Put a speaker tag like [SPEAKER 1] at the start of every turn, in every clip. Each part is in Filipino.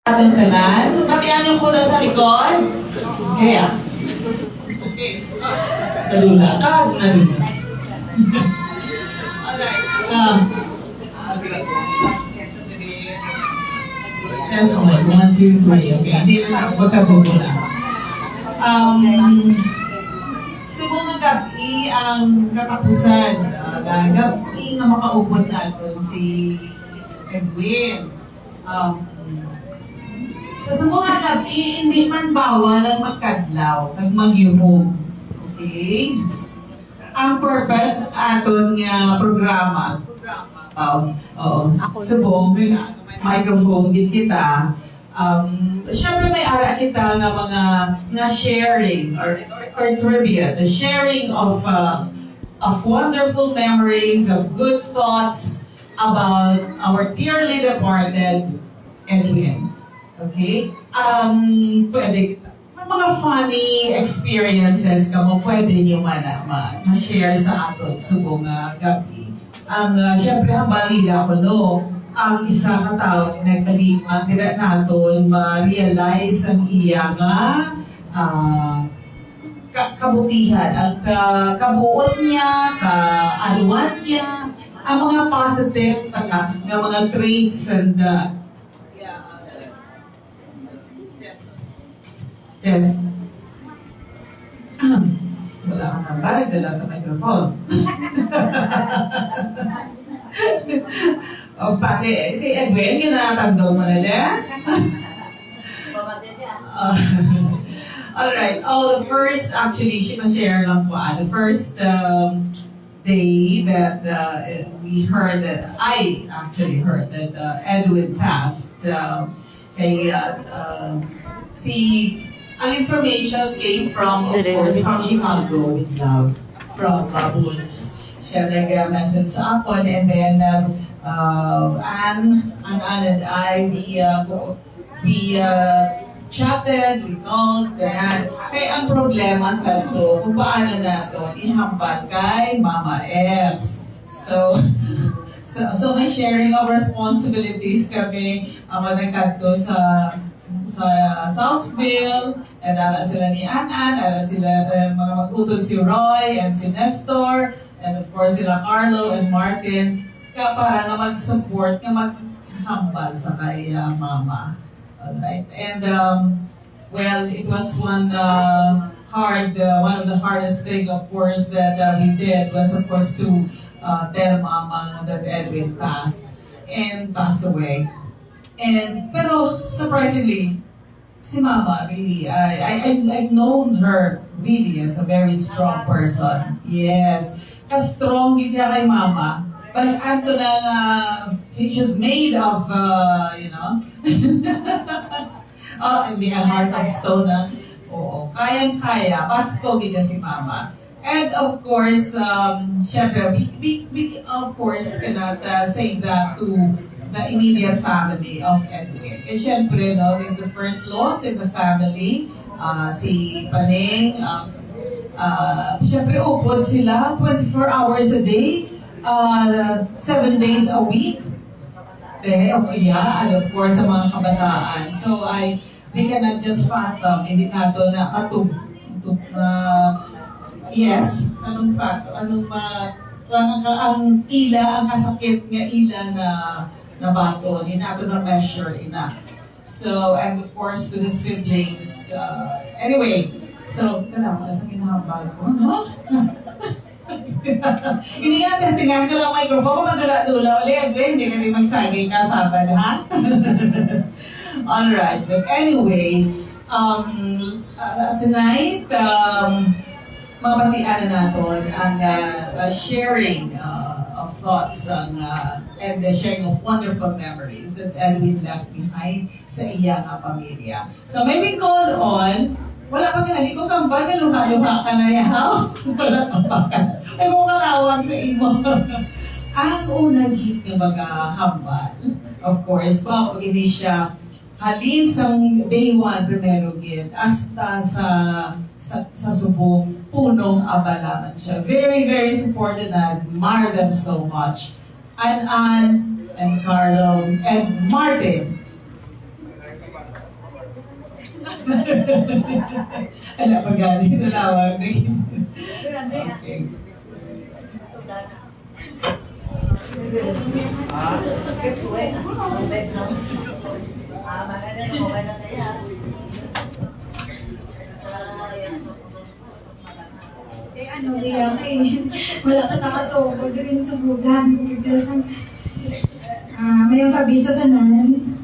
[SPEAKER 1] Ating tanan. Batian yung kulo sa likod. Kaya. Okay. Nadula ka. Nadula. Alright. Yes, okay. 1, 2, 3. Okay. Hindi na ako magkabubula. Siguro gabi ang katapusan. Gabi nga makaupod natin si Edwin. Sa sumunga gabi, hindi man bawal ang magkadlaw, pag mag-yuhog. Okay? Ang purpose aton nga programa. Subong, microphone din kita. Siyempre may ara kita nga mga sharing or trivia. The sharing of wonderful memories, of good thoughts about our dearly departed Edwin. Okay? Pwede, mga funny experiences kamo pwede nyo ma-share sa aton subong gabi. Siyempre, ang balila ko, no? Ang isa ka tao nagtalima, tira naton ma-realize ang iya nga kabutihan, ang kabuot niya, kaaluan niya, ang mga positive nga mga traits and yes. Wala ka nang balik, dala ka microphone. Si Edwin, yun nakatandong mo na niya? Alright. The first, actually, share lang po. The first day that we heard that, I actually heard that Edwin passed. Ang information came from, of course, from Chicago with love, from Boots. Siya nag-message sa akin, and then Anne and I, we chatted, we called, ganyan. Kaya ang problema sa ito, kung paano natin ihambal kay Mama Eps. So may sharing of responsibilities kami, nagkadto sa Southville, and ala sila ni Ann, ala sila mga magutod si Roy and si Nestor, and of course sila Carlo and Martin, para nga mag-support, nga maghambal sa kay Mama. Alright, and well, it was one of the hardest thing, of course, that we did was, of course, to tell Mama that Edwin passed away. Pero surprisingly, si Mama really, I've known her really as a very strong person. Yes, ka-strong din siya kay Mama. Parang ato na she's made of, hindi ang heart of stone na. Oo, kayang-kaya. Pasko gina si Mama. And of course, syempre, we of course cannot say that to the immediate family of Edwin. Eh, syempre, no, this is the first loss in the family. Si Paneng, syempre, upod sila 24 hours a day, 7 days a week. And of course, sa mga kabataan. So, we cannot just fathom, hindi nato na yes, anong fathom, ang ila, ang kasakit nga ila na bato, hindi nato na measure ina. So, and of course, to the siblings. Anyway, so, kailangan na sa kinahambal ko, no? Hindi nga testingan ko lang microphone, magdula-dula ulit. Hindi ka rin magsagay ka sa ha? Alright, but anyway, tonight, mabatian na natin ang sharing of thoughts and the sharing of wonderful memories that Edwin left behind sa iyang pamilya. So may we call on, wala pa ganun, ikaw kambal, luha-luha ka na yaw. Wala ka pa ka. Ay mo kalawag sa imo. Ang unang hit na maghahambal, of course, pag hindi siya halin sa day one, primero gid, hasta sa subong punong abala man siya. Very, very supported and admire them so much. And Carlo and Martin. Ala, pag-gani, nalawag. Okay.
[SPEAKER 2] Ano niya wala ka nakasoko din sa bugan. Kasi sa mayroong kabi sa tanan.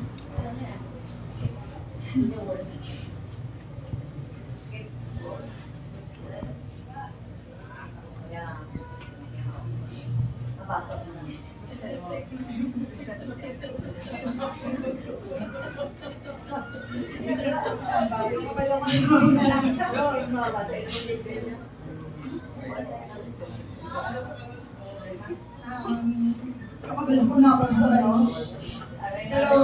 [SPEAKER 2] Kapag ko na ako ng ano. Pero,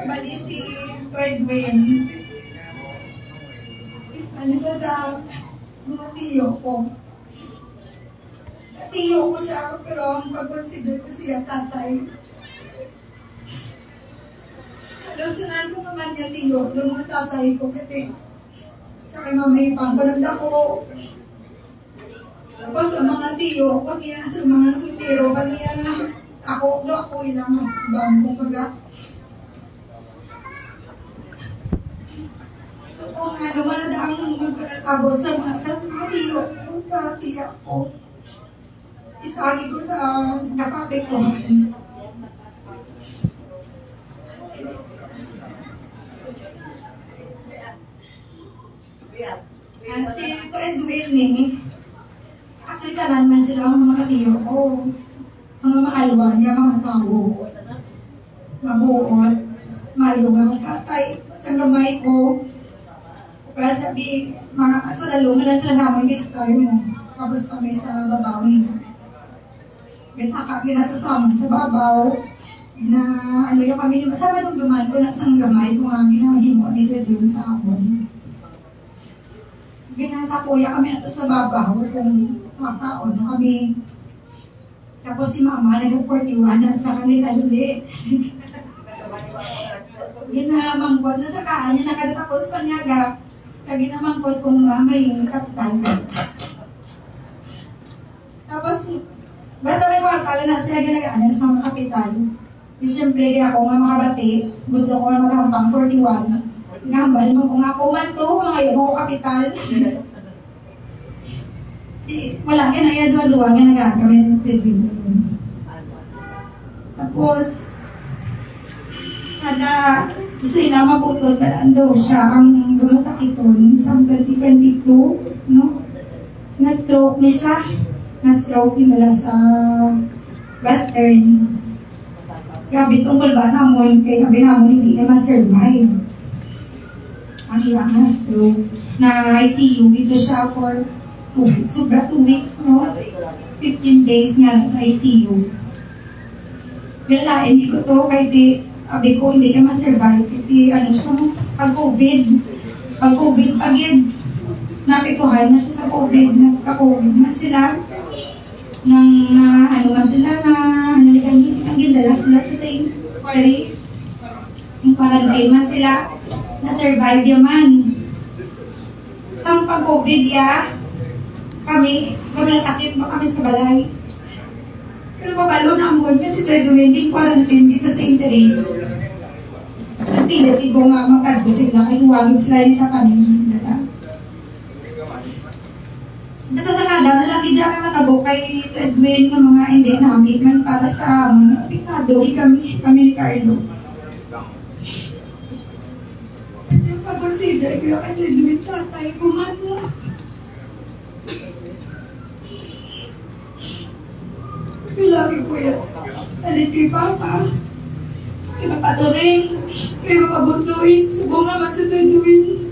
[SPEAKER 2] bali si Edwin, ano sa mga tiyo ko. Tiyo ko siya, pero ang pag-consider ko siya tatay. Halusunan ko naman niya tiyo, yung mga tatay ko, kasi sa kay mamay pangkulag ako. Tapos sa mga tiyo ko niya, sa mga sutero ka niya, ako ilang mas ibang kumbaga. So kung ano man na ang magkakabo sa mga tiyo ko, sa tiya ko, isagi ko sa nakapikuhan. Kasi ito Edwin actually talan man sila ang mga tiyo ko. Mga makalwa niya, mga tao. Mabuot. Malungang katay. Sa gamay ko. Para sabi, sa lalungan na sila naman yung star mo. Tapos kami sa babaw nila. Kasi kinasasama sa babaw. Na ano yung kami, masama nung duman ko na isang gamay kung ang ginahimo nila din sa amon. Ginasa kuya kami na sa babaw kung makaon na kami. Tapos si mama nag-41 na sa kanila huli. Ginamangkot na sa kaan niya nakatapos pa niya ga. Ginamangkot kung may kapital ka. Tapos basta may kwartal na siya ginagaan sa mga kapital. Di siyempre ako nga makabati, gusto ko nga maghampang 41. Ngambal mo kung ako man to, mga yung kapital. Wala ka na yan, duwa-duwa ka nagagamit ng Edwin. Tapos, kada gusto nila mabutod, daw siya ang gumasakiton sa 2022, no? Na-stroke niya siya. Na-stroke nila sa Western. Grabe tungkol ba namon, kaya sabi namon hindi niya ma-survive. Ang iyang na-stroke. Na ICU, dito siya for 2 weeks. Sobra 2 weeks, no? 15 days nga sa ICU. Wala, hindi ko to, kahit sabi ko, hindi ka ma-survive. Kasi ano siya, pag-COVID. Pag-COVID, pag-in. Napituhan na siya sa COVID. Nagka-COVID na sila. Ano man sila na, ang gindalas nila sa St. Mary's. Yung quarantine man sila. Na-survive yaman. Sa pag-COVID kami nasakit pa kami sa balay. Pero mabalo na ang buwan kasi tayo gawin quarantine di sa St. Therese. At pinatigo nga magkado sila, ay huwagin sila yung tapanin. Basta sa kada, nalaki dyan may matabo kay Edwin ng mga hindi namin man para sa apiktado kami ni Carlo. Yung pag-consider ko yung Edwin tatay ko man mo. Lagi po yan. Alit kay Papa. Kay Papaturing. Kay Papabutuin. Subong naman sa Edwin.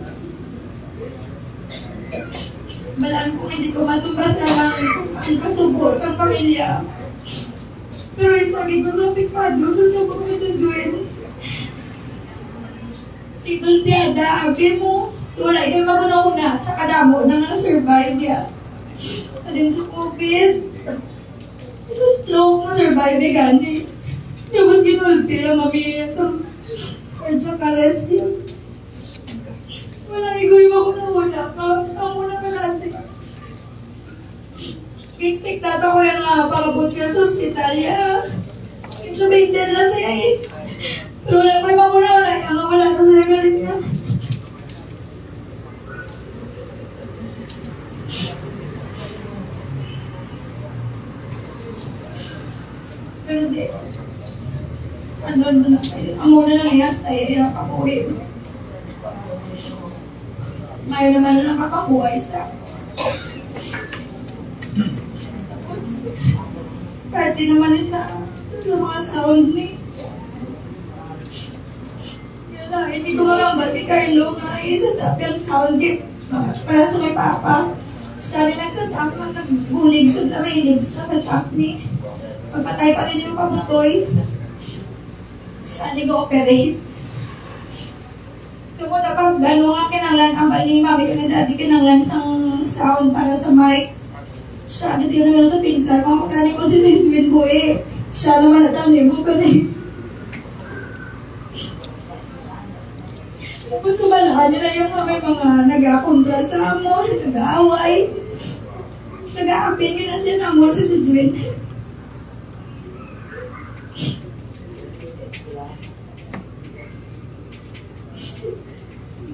[SPEAKER 2] Malaan ko hindi ko matumbas na ang kasubo sa pamilya. Pero isagi ko sa pikado sa tabang ni Edwin. Tigol piyada, abi mo. Tulay kayo magunauna sa kadamo na na-survive ya. Alin sa COVID. Sa stroke, ma-survive gani. Tapos ginulpi lang kami niya sa cardiac arrest niya. Wala ikoy ako na una ka. Ang una kalasi. Expect data ko yung pakabot ka sa ospital ya. Intubated lang siya eh. Pero wala ko yung una-una. Ang wala na siya galing niya. Pero di. Ano na kayo. Ang una na niyas tayo yung nakakuhi. Ngayon naman na nakakakuha isa. Tapos, party naman isa sa mga sound ni. Yun lang, hindi ko makambal ni Carlo nga isa tap yung sound gift para sa may papa. Siya rin nagsatap, nagbulig siya na may ilig sa tap ni. Pagpatay pa rin yung pabutoy. Siya nag-ooperate. Kung na pag ano nga kinanglan, ang bali mami ko na dati kinanglan sang sound para sa mic. Siya na din na sa pinsar, kung magkani ko si Edwin Boy, siya naman natani mo pa rin. Tapos kumalaan niya na yung may mga nag-akontra sa amor, nag-aaway. Nag-aapin niya na siya ng amor si Edwin.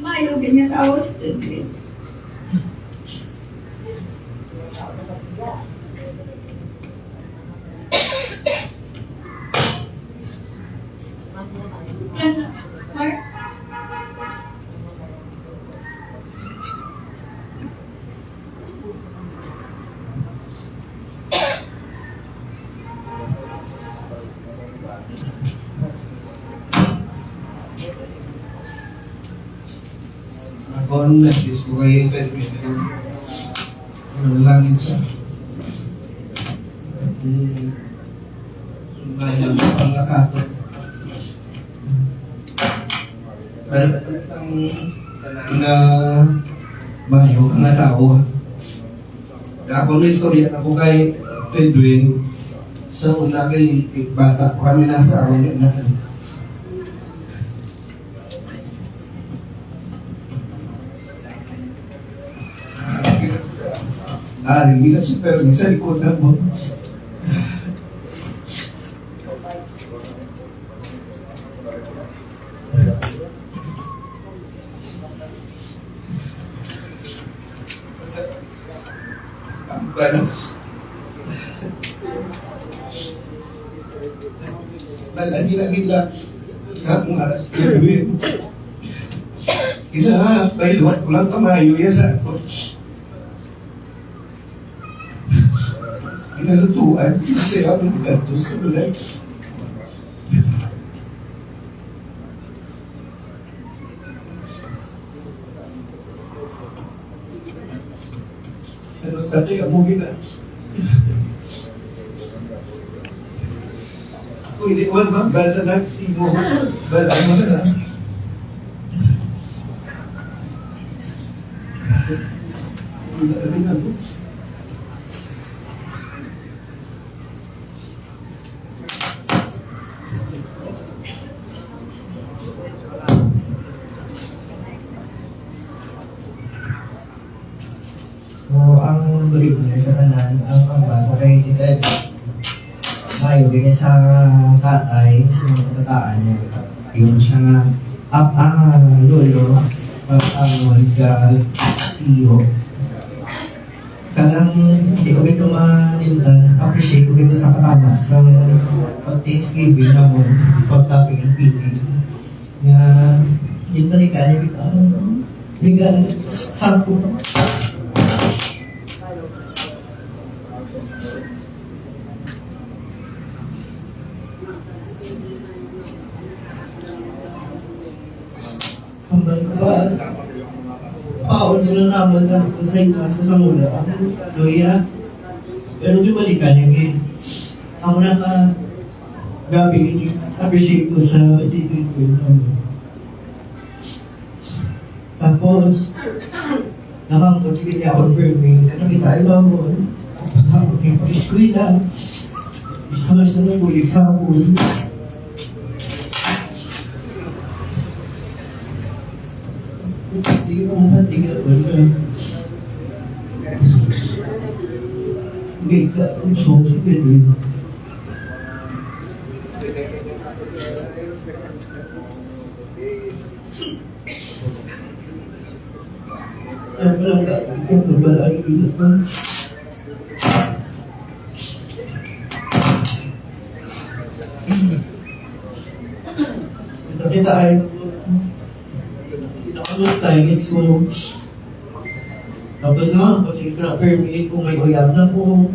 [SPEAKER 2] Mayo, ganyan tao si Edwin. Mark?
[SPEAKER 3] Ako ang message ko kay Edwin. Ano lang isa. Sumayan ang pangakatot. Kaya isang na bayo ang natao. Ako may istorya ako kay Edwin. Sa una kay bata kami nasa awan yun na hindi si Perli sa likod na mo. Gila-gila ang aras Edwin. Gila, bayluhan ko lang kamayo ya sa ako. Inalutuan, kasi ako nagganto sa balay. Ano tatay, amugin na. Kung hindi ko alam, bala na si mo. Bala mo na na. Ano na mo?
[SPEAKER 4] So, ang balik niya sa kanan, ang pagbago kay Tita Mayo, ganyan sa tatay, sa mga tataan niya. Yung siya nga, lolo, pag-awal ka, iyo. Kadang, hindi ko ito malintan, appreciate ko ito sa katama, sa pag-thanksgiving naman, pag-tapping and picking. Nga, yun ba rin ka, bigan, sampo. Paon mo na naman na sa iba sa samula. Loya. Pero di balikan niya. Ako na ka gabi ini appreciate ko sa attitude ko. Tapos nakangkot niya confirming kana kita ay mo. Ako yung pag-eskwela. Isa man sa nang bulig sa ako. yung hati ka wala. Hindi ka, gusto ko si Pedro. Ang malangga, ito pala ang ilat mo. Nakita ay pinakamutangit ko. Tapos nga, pag na-permit ko may uyab na po.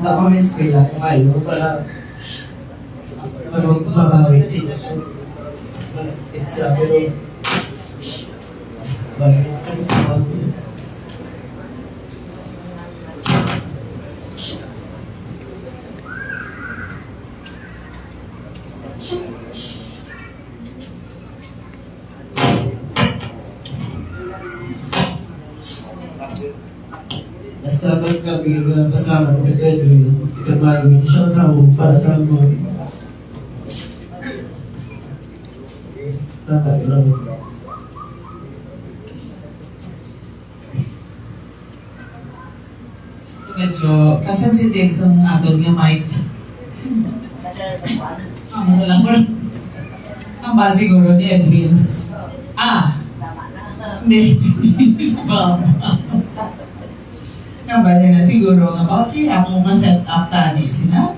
[SPEAKER 4] Baka may eskwela ko kayo para mabawi sila. Extra, pero bakit ako? Basta pag kami pasalamat ko ito, ikatmayin siya ang tao para sa mga tama lang.
[SPEAKER 1] So medyo, ka-sensitive sa atol nga mic. Ano lang mo. Ang ba siguro ni Edwin? Hindi. Sa baba. Ang ba niya na siguro nga, okay, ako ma-set up tani sila.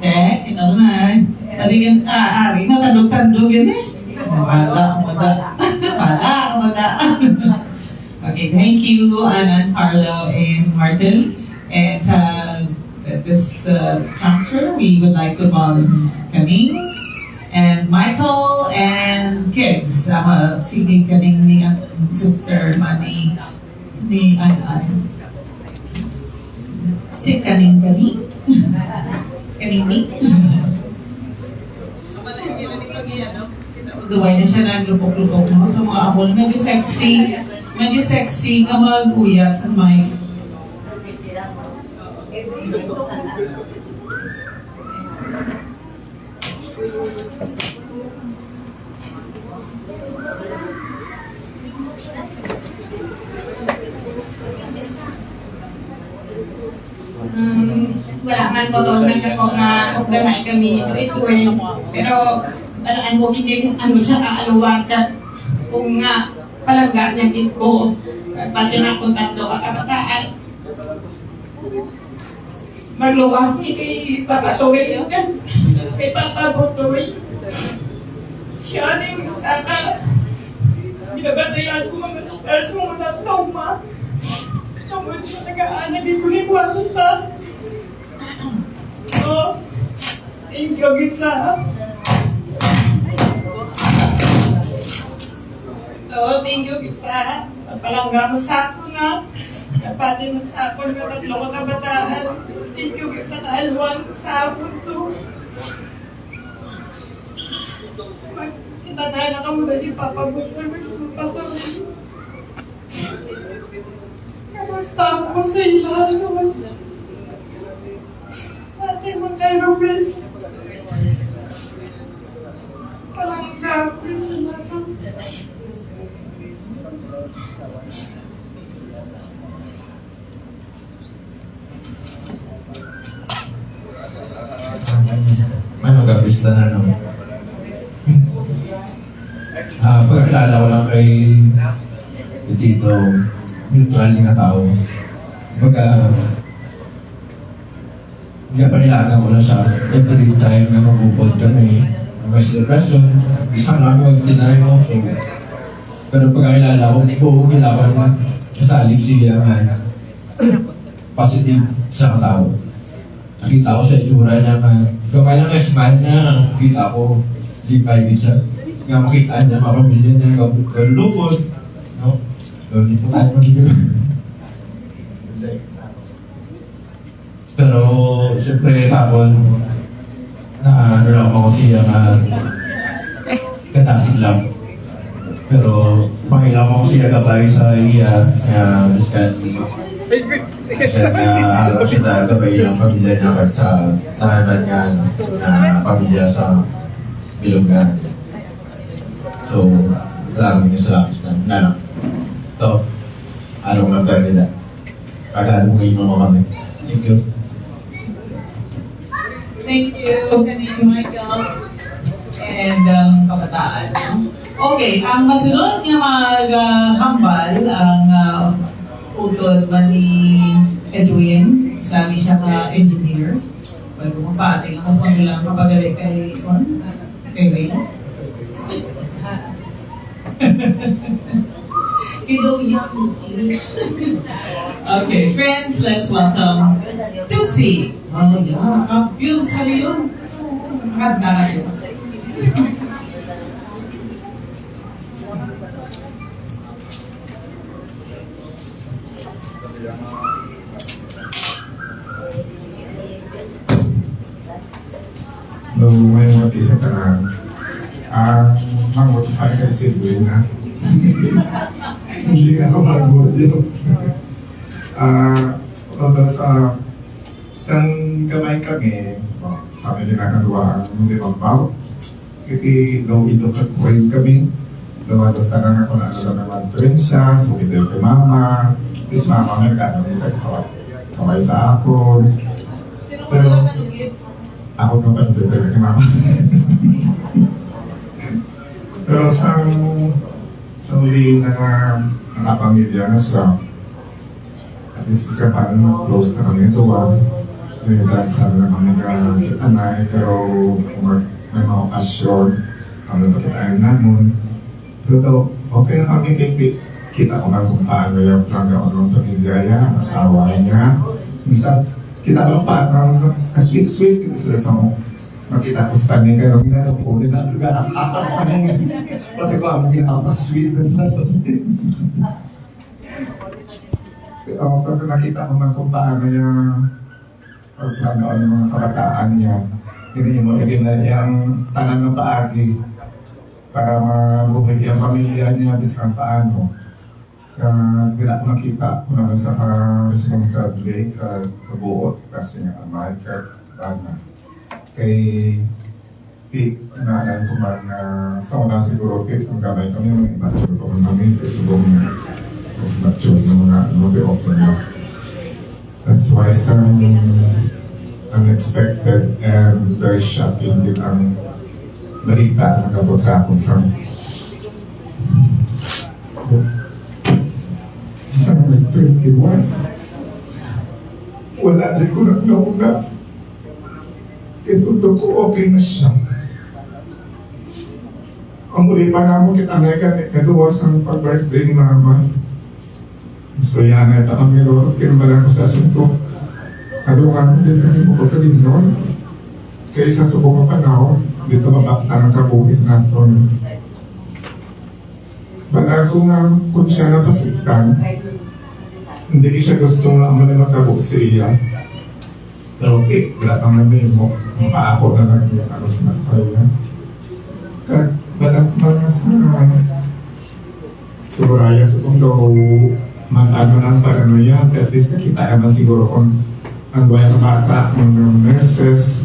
[SPEAKER 1] Kita mo na. Kasi ari na tandog-tandog yun eh. Wala mo da. Wala mo da. Okay, thank you, Anna, Carlo, and Martin. And this chapter, we would like to call Kaning and Michael and kids. Sige Kaning ni sister Manny ni An. Si Kaning. Kaning ni. Duway na siya ng lupok-lupok mo sa mga amol. Medyo sexy ka mag-uyat sa mic.
[SPEAKER 2] Wala man ko doon ako na organize kami ito eh. Pero alaan ko hindi ano siya kaaluwag at kung nga palangga niya din ko pati na akong tatlo kabataan. Magluwas ni kay Papa Toy yan. Kay Papa Botoy. Siya rin saka binabatayan ko mga stars mo na sa uma. Namun nag-aanag ko ni Buwanta. So, thank you Gitsa. So, thank you Gitsa. Palangga mo sa ako na. Kapati mo sa ako ng tatlo ko kabataan. Thank you Gitsa kaalwan mo sa ako to. Kita tayo nakamuda ni Papa Bush na gusto mo pa kami. Kamusta ako sa ilahan naman. Ate mo kay Robin. Palangga ko sila to.
[SPEAKER 5] Ano gabis na naman? Pagkakilala ko lang kay Tito, neutral nga tao. Panilaga ko lang siya. Every time na magpupod kami, may celebration, isang lang mag-deny mo. So, pero pagkakilala ko, hindi ko kailangan kasalig siya nga positive sa tao. Nakita ko sa itsura niya nga, gamay ng smile niya, nakita ko, di pa sa nga makita niya, mga pamilya niya, kalulupot, no? So, hindi po tayo magiging. Pero, siyempre sa akin, ano lang ako siya nga, katasig lang. Pero, makilang ako siya gabay sa iya, miskan, kasi alam kita gabay ng pamilya niya at sa tananan niya na pamilya sa Bilongan. So, maraming salamat na. Ito, anong nagpapalita? Kagaluhin mo kami. Thank you.
[SPEAKER 1] Thank you, kanina Michael. And kabataan. Okay, ang masunod nga maghambal ang utod man ni Edwin. Sali siya ka engineer. Bago mo pa, tingnan mas magulang kapagaling kay Ray. Okay, friends, let's welcome Tusi. Oh, yeah, kampiyon sa Leon. Maganda na yun.
[SPEAKER 6] Nung may mag-isa ka lang, mangot pa kay Silvin na. Hindi ako mangot yun. Isang gamay kami din nakagawa ang limang baw. Kaya daw ito katpuin kami. Dawadas tanang ako na ano naman friend siya, so kita kay mama. Tapos mama may gano'n isa saway sa ako. Pero ako nung pandutin kay mama. Pero sa uli na nakapamilya na siya, at least kasi paano close na kami ito may dahil na kami kita na pero may mga okasyon kami pakitaan namin. Pero daw, okay na kami kita ko man kung paano yung planggaon ng pamilya niya, asawa niya. Minsan, kita ko paano ka-sweet-sweet sila sa mo. Makita ko sa kanya kayo, ginagawa na lugar ang apat sa kanya. Kasi ko ang ginagawa-sweet ko na. Pag nakita ko man kung paano yung pagplanoon ng mga kabataan niya, hindi mo lagyan na niyang tanan ng paagi para mabuhay ang pamilya niya at isang paano. Kaya hindi ko nakita kung ano sa ka-responsable, kabuot kasi nga amay ka bana. Kay naanan ko man sa una siguro kay isang gamay kami mga immature ko man namin kasi siguro immature na mga open na. That's why some unexpected and very shocking din ang balita na nagabot sa akin sa December 21. Wala din ko nauna. Ito ko okay na siya. Ang muli pa nga mo kita na nagawas ang pag-birthday ni mama. So yan na ito kami ro. Kinamalan ko sa asunto. Kadungan mo din ay mo ko din noon. Kaya sa subong ka na dito mabakta ng kabuhin natin. Bago nga kung siya napasukan, hindi siya gusto nga mo na makabuk siya. Pero okay, wala kang namin mo. Mapaako na lang yung ano sa nagsaya. Kaya balang kumanga sa Suraya sa kung daw mag-ano ng paranoia. At least nakita naman siguro kung ang buhay ng bata, ng nurses.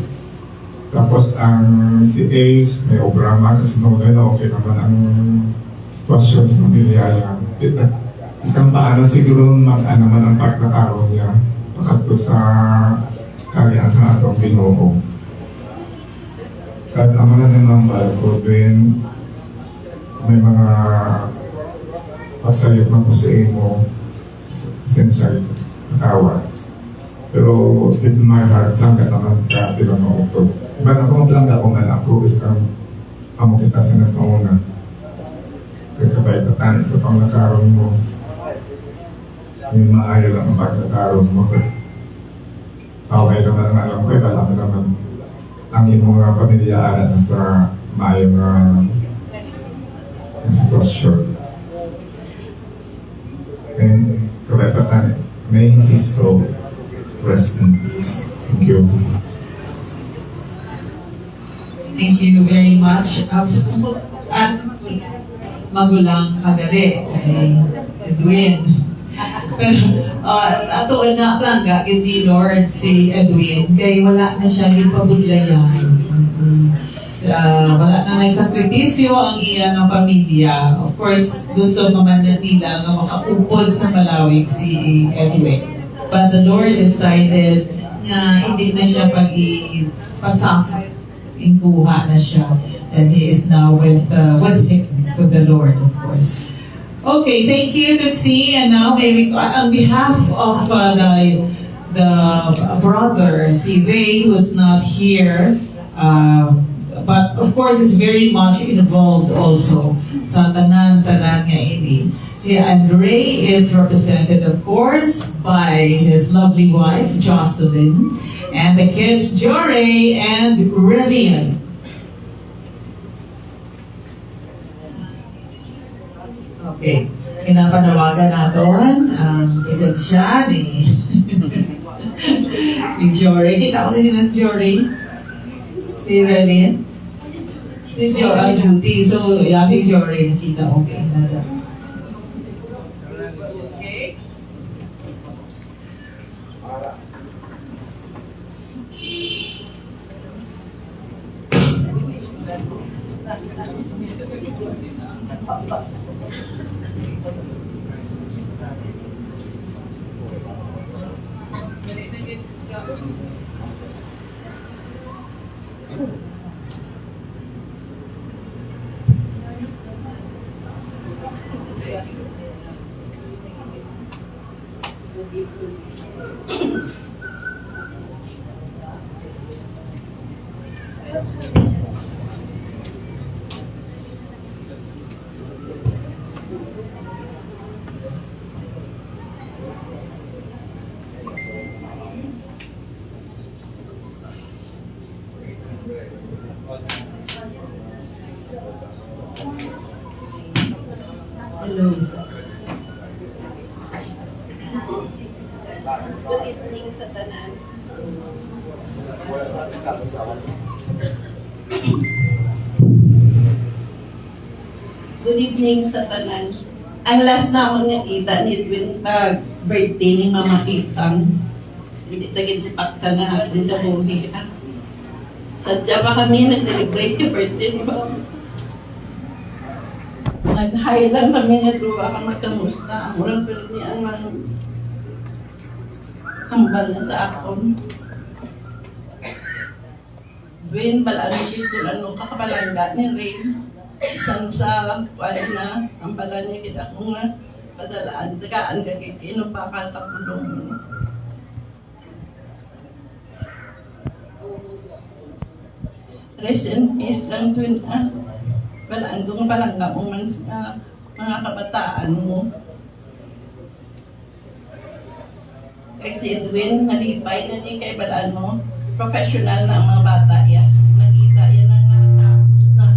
[SPEAKER 6] Tapos ang si Ace, may obrama kasi nung okay naman ang sitwasyon sa pamilya niya. Isang paano siguro mag-ano man ang pagkakaroon niya pagkato sa kalian sa atong Ginoo. Kahit ang mga namambal ko din, may mga pagsayot na po sa imo, essential katawa. Pero in my heart, langga naman ka, pero mautog. Iba na kung langga ko man ako, is kang amo kita sa una. Kaya kabay tatanin sa panglakaroon mo. May maayo lang ang paglakaroon mo. Okay naman ang alam ko, alam naman ang iyong mga pamilyaaran na sa maayong sitwasyon. And kabay tatanin, may his soul rest in peace. Thank you.
[SPEAKER 1] Thank you very much. At magulang kagari kay Edwin. Pero atuon na plangga hindi Lord si Edwin kay wala na siya ipabudlayan. So wala na nagsakripisyo ang iyang pamilya. Of course, gusto naman na nila nga makaupod sa Malawig si Edwin. But the Lord decided nga hindi na siya pag-ipasaf. Inkuha na siya. And he is now with the Lord, of course. Okay, thank you, Tutsi. And now, maybe on behalf of the brother, si Ray, who's not here, but of course is very much involved also sa tanan-tanan nga ini. And Ray is represented, of course, by his lovely wife, Jocelyn, and the kids, Jory and Rillian. Okay, pinapanawagan natin ang presensya ni ni Jory. Kita ko din na si Jory. Si Rillian. Si Judy. So, si Jory nakita. Okay. Okay.
[SPEAKER 7] Hello. Good evening sa tanan. Ang last na akong nakita ni Edwin pag birthday ni Mama Itang. Hindi tagid pakta na akong dahuhi. Sadya pa kami nag-celebrate yung birthday ni Mama. Nag-high lang kami nga duwa ka magkamusta. Ang murang pero niya ang hambal na sa akon. Dwayne, balaan dito, kakabalangga ni Rain. San sa kuwan na, ang bala niya kita kung padalaan, tagaan kagitin, bakal kapulong mo. Rest in peace lang Dwayne, balaan kung palangga mo man sa mga kabataan mo. Kasi Edwin, nalipay na niya kay balaan mo, professional na ang mga bata yan. Nakita yan ang natapos na.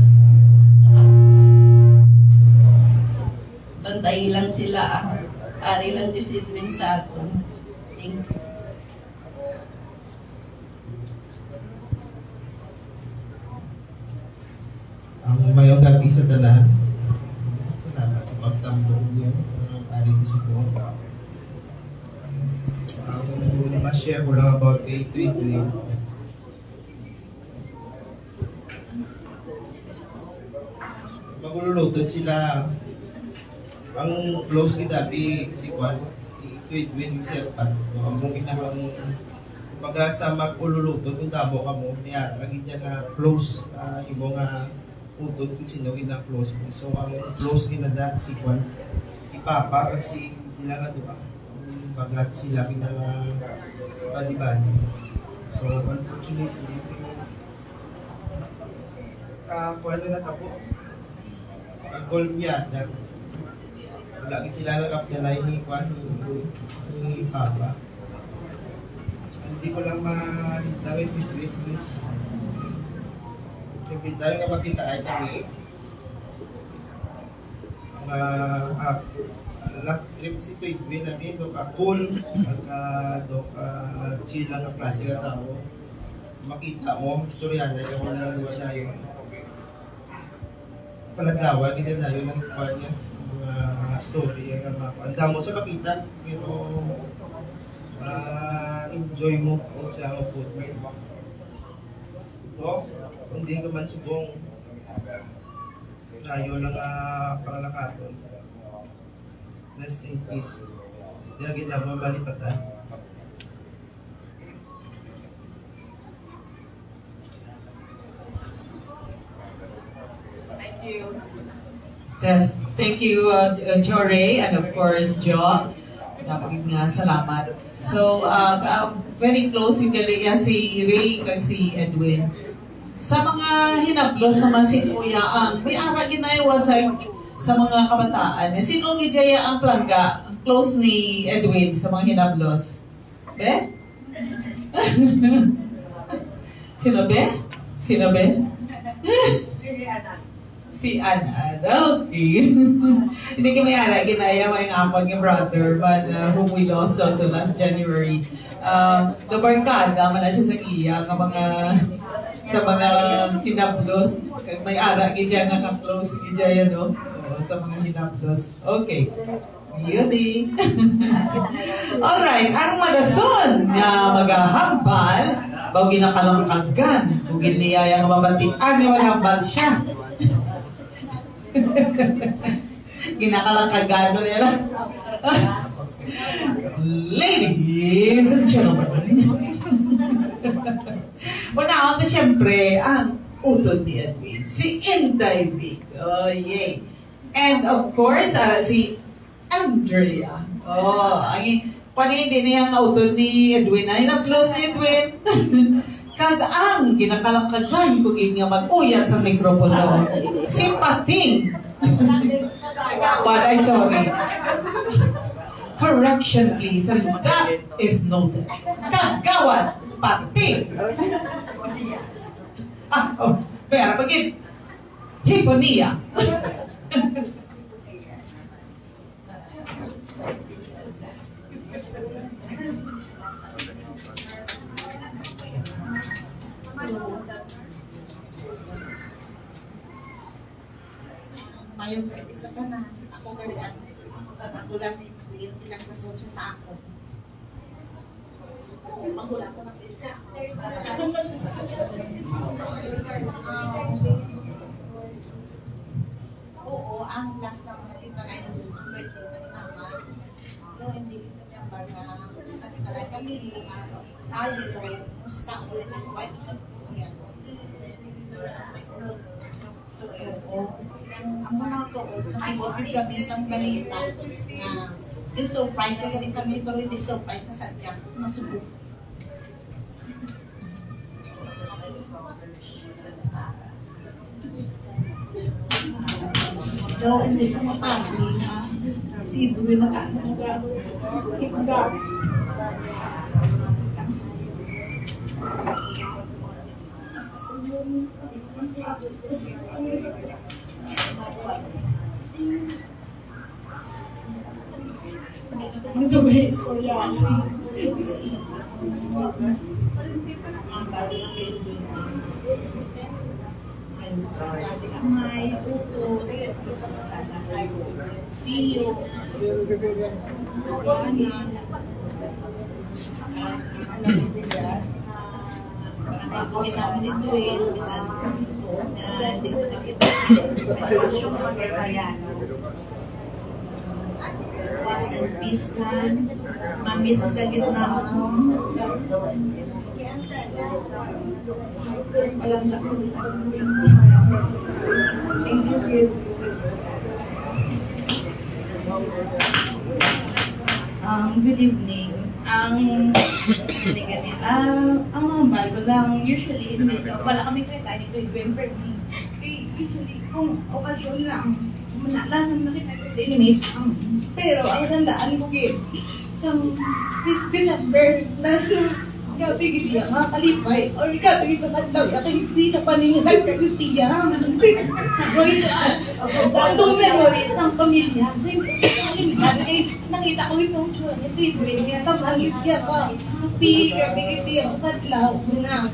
[SPEAKER 7] Bantay lang sila. Ari lang discipline sa atin. Thank you.
[SPEAKER 4] Ang mayong gabi sa tanan. Salamat sa pagtambong niyo. Ari ko siguro. Ang ma-share ko lang about kay Tweet. Magululutod sila. Ang close ni Dabi, si Juan, si Tweet yung serpat. Ang kinahang pag-asa magululutod kung damo ka mo, niya, lagi niya na close, imo nga utod kung sino na close mo. So, ang close ni Nada, si Juan, si Papa, at sila nga doon. Bagat sila pinaka-badi-badi. So, unfortunately, kakuha na tapos. Ang goal niya, lagi sila nakapyalay ni Juan, ni Papa. Hindi ko lang malintawin with witness. Siyempre tayo nga makita ay kami. Trip si Edwin namin, do ka cool, do ka chill lang ang klase na tao. Makita mo, istorya na yung mga luwa na yun. Palagawa, hindi na yun ang kuha niya, mga story, ang mga kuha. Ang damo sa makita, pero enjoy mo kung siya ang food mo.
[SPEAKER 3] ko, hindi ka man subong. Tayo lang pangalakaton. Rest in peace. Hindi na kita mabalipatan.
[SPEAKER 1] Thank you. Thank you, Jore, and of course, Jo. Dapat nga, salamat. So, very close yung dali si Ray kag si Edwin. Sa mga hinaplos naman si Kuya ang may ara ginaywa sa mga kabataan. Sino ang ijaya ang plangga? Ang close ni Edwin sa mga hinaplos? Be? Sino be? Sino be? Si Anan. Okay. Hindi kami ara ginaya may apag yung brother but whom we lost also last January. The barkada man na siya sa iya ng mga sa mga hinaplos. May ara gidya nga ka-close gidya yan, no? Sa mga hinaplos. Okay. Yun eh. Alright, ang madason nga maghahambal bago ginakalangkagan kung giniyaya nga mabatian nga maghambal siya. Ginakalangkagan no nila. Ladies and gentlemen. Una ako siyempre ang utod ni Edwin, si Inday Vic. Oh, yay. And of course, si Andrea. Oh, ang panindi niya ang utod ni Edwin. Ay, na-close ni Edwin. Kag ang ginakalangkagan ko nga mag-uyan sa mikropono. Si Pating. But I'm sorry. Correction, please. And that is noted. Kagawad, Pating. Pero pagit. Hiponia.
[SPEAKER 2] Mayong gabi sa kanan, ako galian. Magulang yung pinagpasod siya sa ako. Magulang ko na-isa. Oo, ang last na nakita na yung birthday na ni Mama. Pero hindi kita member na isa kita rin kami. Ayaw ko, musta ulit na ito. Ayaw ko gusto yan. Oo. Ang muna ito, nakibotid kami isang balita na yung surprise na galing kami, pero hindi surprise na sadya. Masubok. So, hindi ko mapagli na si Dwi na kanang hikda. Basta sunod. Ito ba yung istorya? Klase amay, upo, siyo, pagkakawit namin ni Dwayne, bisan hindi ko nakita rest and peace kan, mamiss ka gitna mo, alam na ko. Thank you.
[SPEAKER 7] Good evening. Ang mga ko lang, usually, wala kami kwenta nito yung birthday. Usually, kung okasyon lang, last na nakita birthday ni May. Pero, ang tandaan ko isang December, last gabi giti nga kalipay, or gabi gito matlaw, yakin hindi sa paningatag kasi siya. Roy, tatong memories ng pamilya. So, yung nakita ko itong chua, ito yung nga, tamalis siya ka. Happy, gabi giti ang matlaw na.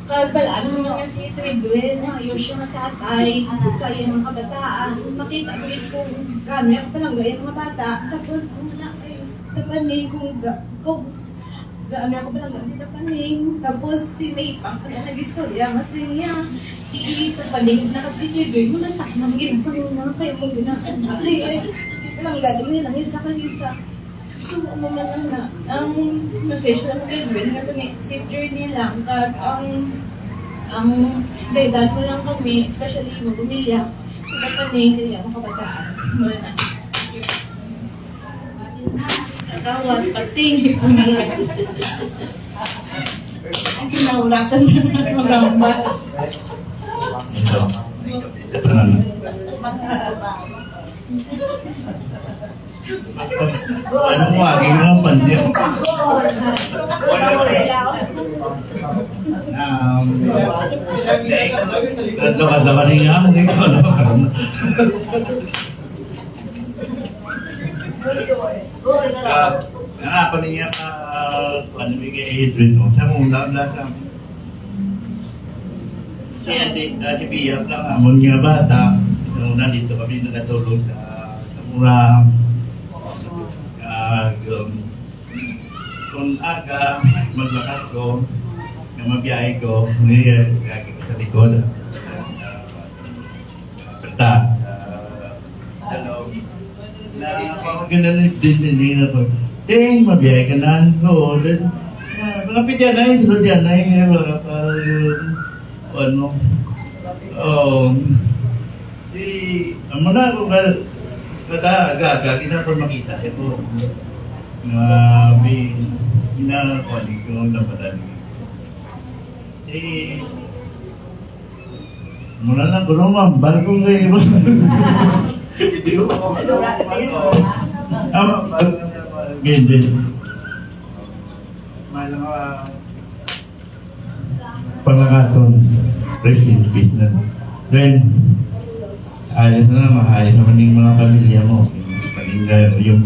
[SPEAKER 7] Kalbalaan mo nga si ito Edwin, ayos siya ng tatay, sa iyong mga kabataan. Makita ulit kung kami ako palang gaya mga bata. Tapos, tapanin kung
[SPEAKER 8] Gaano ako ba lang sila paning. Tapos si May Pang na nag-istorya, mas niya. Si Tupaling na kasi Jedway mo lang tayo nang ginasa muna kayo mong ginaan. Walang gagawin lang isa kanisa. So, ano man lang na. Ang message lang Jedway nga ito ni safe journey lang. Kag ang daydan mo lang kami, especially mo pumilya. Sa paning, hindi ako kabataan. Wala na.
[SPEAKER 7] Kagawad, pating. Ang kinaulat sa magamba.
[SPEAKER 9] Ano mo, aging mga pandya. Kadlo ka rin nga, hindi ko alam ka rin. Ako niya ano bigay Adrian mo. Sa muna sa kaya di biyak lang amon nga bata. Nung nandito kami nakatulog sa mura. Kung aga maglakad ko, na mabiyahe ko, gagi ko sa likod. Perta. Na ganun din ako. Ting, mabiyahe ka na. Oo. Mga pidyan na yun. Sunod yan na yun. Ano. Ang muna ako aga-aga, ginapon makita. Ito. May inakualig ko na padali. Mula lang ko naman, barko kayo. Hindi ko Gende. Malang pangakaton, rest in peace na. Then, ayos na naman, ayos naman yung mga pamilya mo. Paningay yung.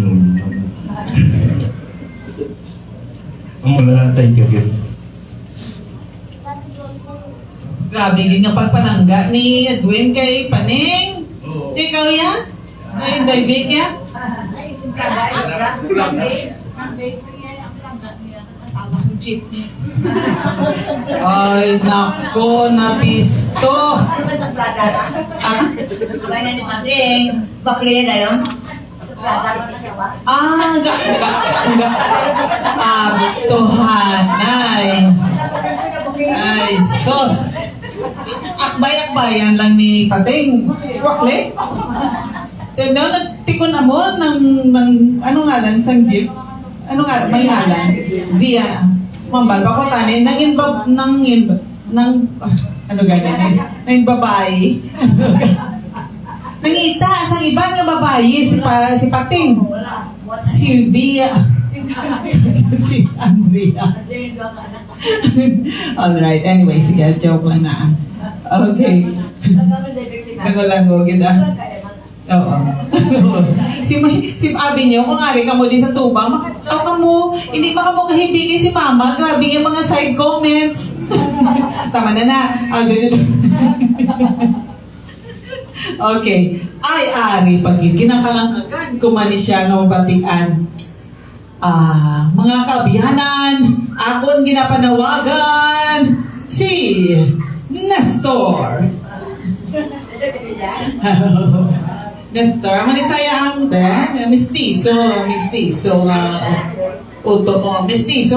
[SPEAKER 9] Mula thank you again.
[SPEAKER 1] Grabe din nga pagpalangga ni Edwin kay Paning. Ikaw yan? Ay, David yan? Ay, nako, nabisto.
[SPEAKER 10] Kaya ni Pating, bakli na yun.
[SPEAKER 1] Tuhanay. Ay, sos. Akbay-akbayan lang ni Pating. Wakle? Nagtikon na mo ng ano ngalan sang jeep? Ano nga, may ngalan? Via. Mambal, bako tanin, ano ganyan nang babae. Nangita sa iba nga babae, si Pating. Si Via. Si Andrea. Alright, anyway, sige, joke lang na. Okay. Nagulango, ganda. Oo. si Abi niyo, kung ari ka mo di sa tubang, makataw ka mo, hindi makapagkahibigay si Mama, grabe yung mga side comments. Tama na na. Okay. Ay, ari, pag kinakalangkagan, kumani siya ng mabatian. Mga kabiyanan, akong ginapanawagan, si Nestor. Nestor, manisaya ang mestizo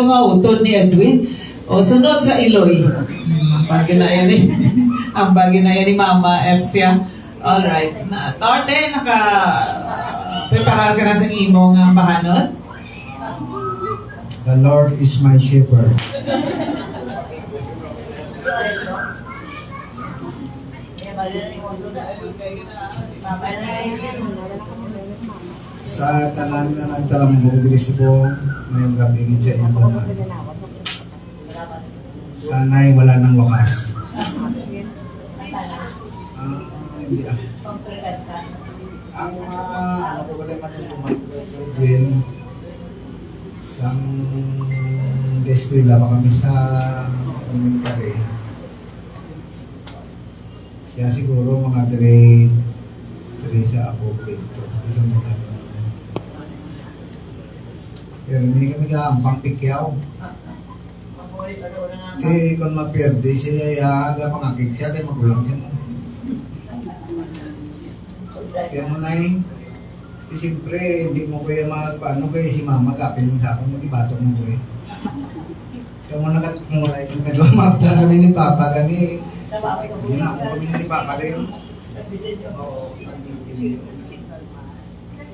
[SPEAKER 1] nga utod ni Edwin. O sunod sa Iloy. Ang bagay na yan ni Mama Epsia. Alright. Torte, naka-preparar ka na sa imong bahanon?
[SPEAKER 3] The Lord is my shepherd. Sa tanan na nagtalambong diri sa buong ngayong gabi sa inyong tanan. Sana'y wala ng wakas. Hindi ang ano ko wala matutuman Edwin sang deskwela pa kami sa elementary. Siya siguro mga grade 3 siya ako grade 2. Isang matagal.
[SPEAKER 4] Pero hindi kami kaambang pikyaw. Kasi kung maperde siya, pangakik siya, kaya magulang niya mo. Kaya mo na kasi siyempre, hindi mo kaya paano kaya si mama kapin mo sa akin, mag-ibatok mo ko eh. Kaya mo nakatumuray yung kadwamapta kami ni Papa kami. Hindi na ako kami ni Papa rin. Oo,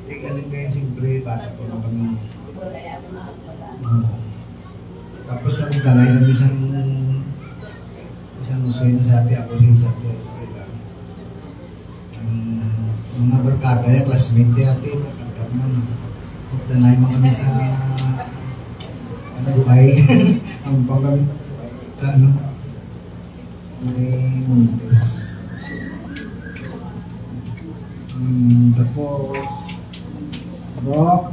[SPEAKER 4] hindi galing kaya siyempre, bata ko na kami. Tapos ang talay na isang usay na sabi ako sa isa ko. Mga barkada ya, classmate ya, ate. Tanay mo kami sa Dubai. Ang pang kami may muntis. Tapos bro,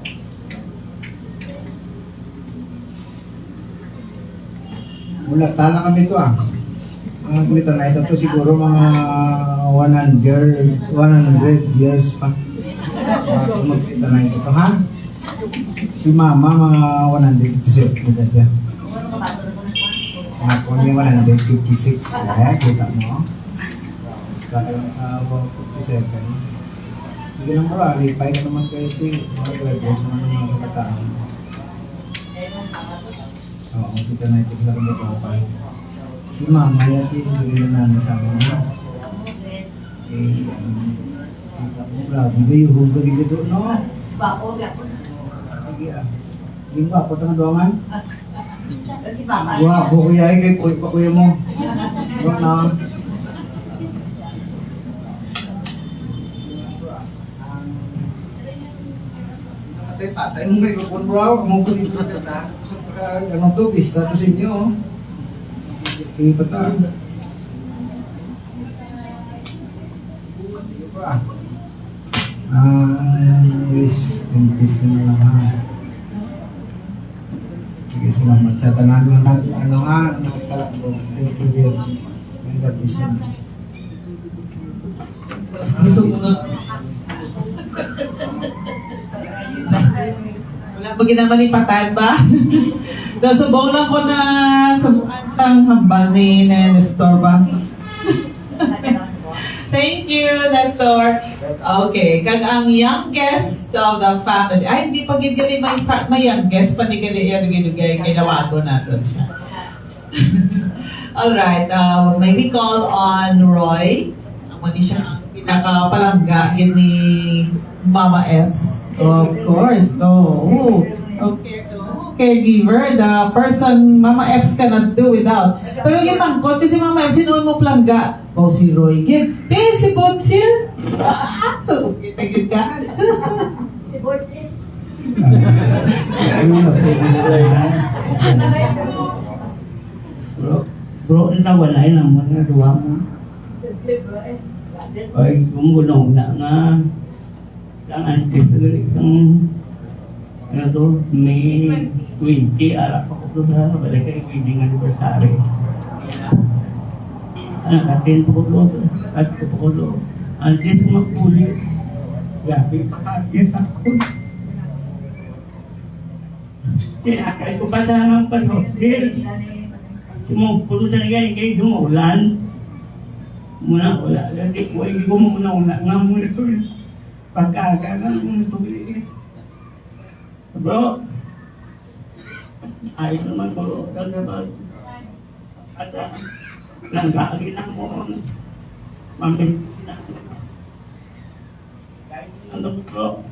[SPEAKER 4] mula tala kami ito ang kulitan na ito siguro mga 100 years pa. Magkita na ito ha. Si mama mga 187 na dyan. Ako niya 156. Kita mo. Basta ka lang sa 57. Sige lang bro, alipay ka naman kayo ito. Mga graduates naman ng mga kataan. Oo, kita na ito sila kung pa. Si mama yati hindi rin na sa amin. Grabe ba yung huwag dito, no? Sige Hindi mo ako tanga doangan? Wah, kuya ay kay kuya mo. Wag na. Patay mo may kupon bro, mo ko dito ta. Ano to, pista to sa inyo. Ipata. Please, peace na lang ha. Sige, salamat sa tanan mo na ano ha, nakakalakbo. Thank you very much. May God bless you.
[SPEAKER 1] Gusto mo na. Wala ba ginamalipatan ba? Nasubong lang ko na subukan sa hambal ni Nestor ba? Thank you, Nestor. Okay, kag ang youngest of the family. Ay, hindi pa gigali may youngest pa ni gali ginawago natin siya. Alright, may we call on Roy. Ang siya ang pinakapalangga ni Mama Eps. Of course, no. Okay. Caregiver, the person Mama Eps cannot do without. Pero yung mangkot kasi Mama Eps, sinuon mo plangga. O si Roy, gid. Si Botsil. So, kita ka.
[SPEAKER 10] Si Botsil.
[SPEAKER 11] Bro, nawalay lang mo na duwa mo. Ay, gumulong na nga. Ang antes na isang ano to, may 20 alak ako to sa balik kay wedding anniversary. Anak atin po ko at po ko antes magpuli. Grabe pa yan ako. Tinakay ko pa sa ng panhotel. Sumupulo sa nagay kay dumulan. Muna wala, hindi ko ay gumuna nga muna ito. Pagkagalan mo ito. Bro, ayos naman ko. At langgagi na mo. Mamit na. Kahit ano bro.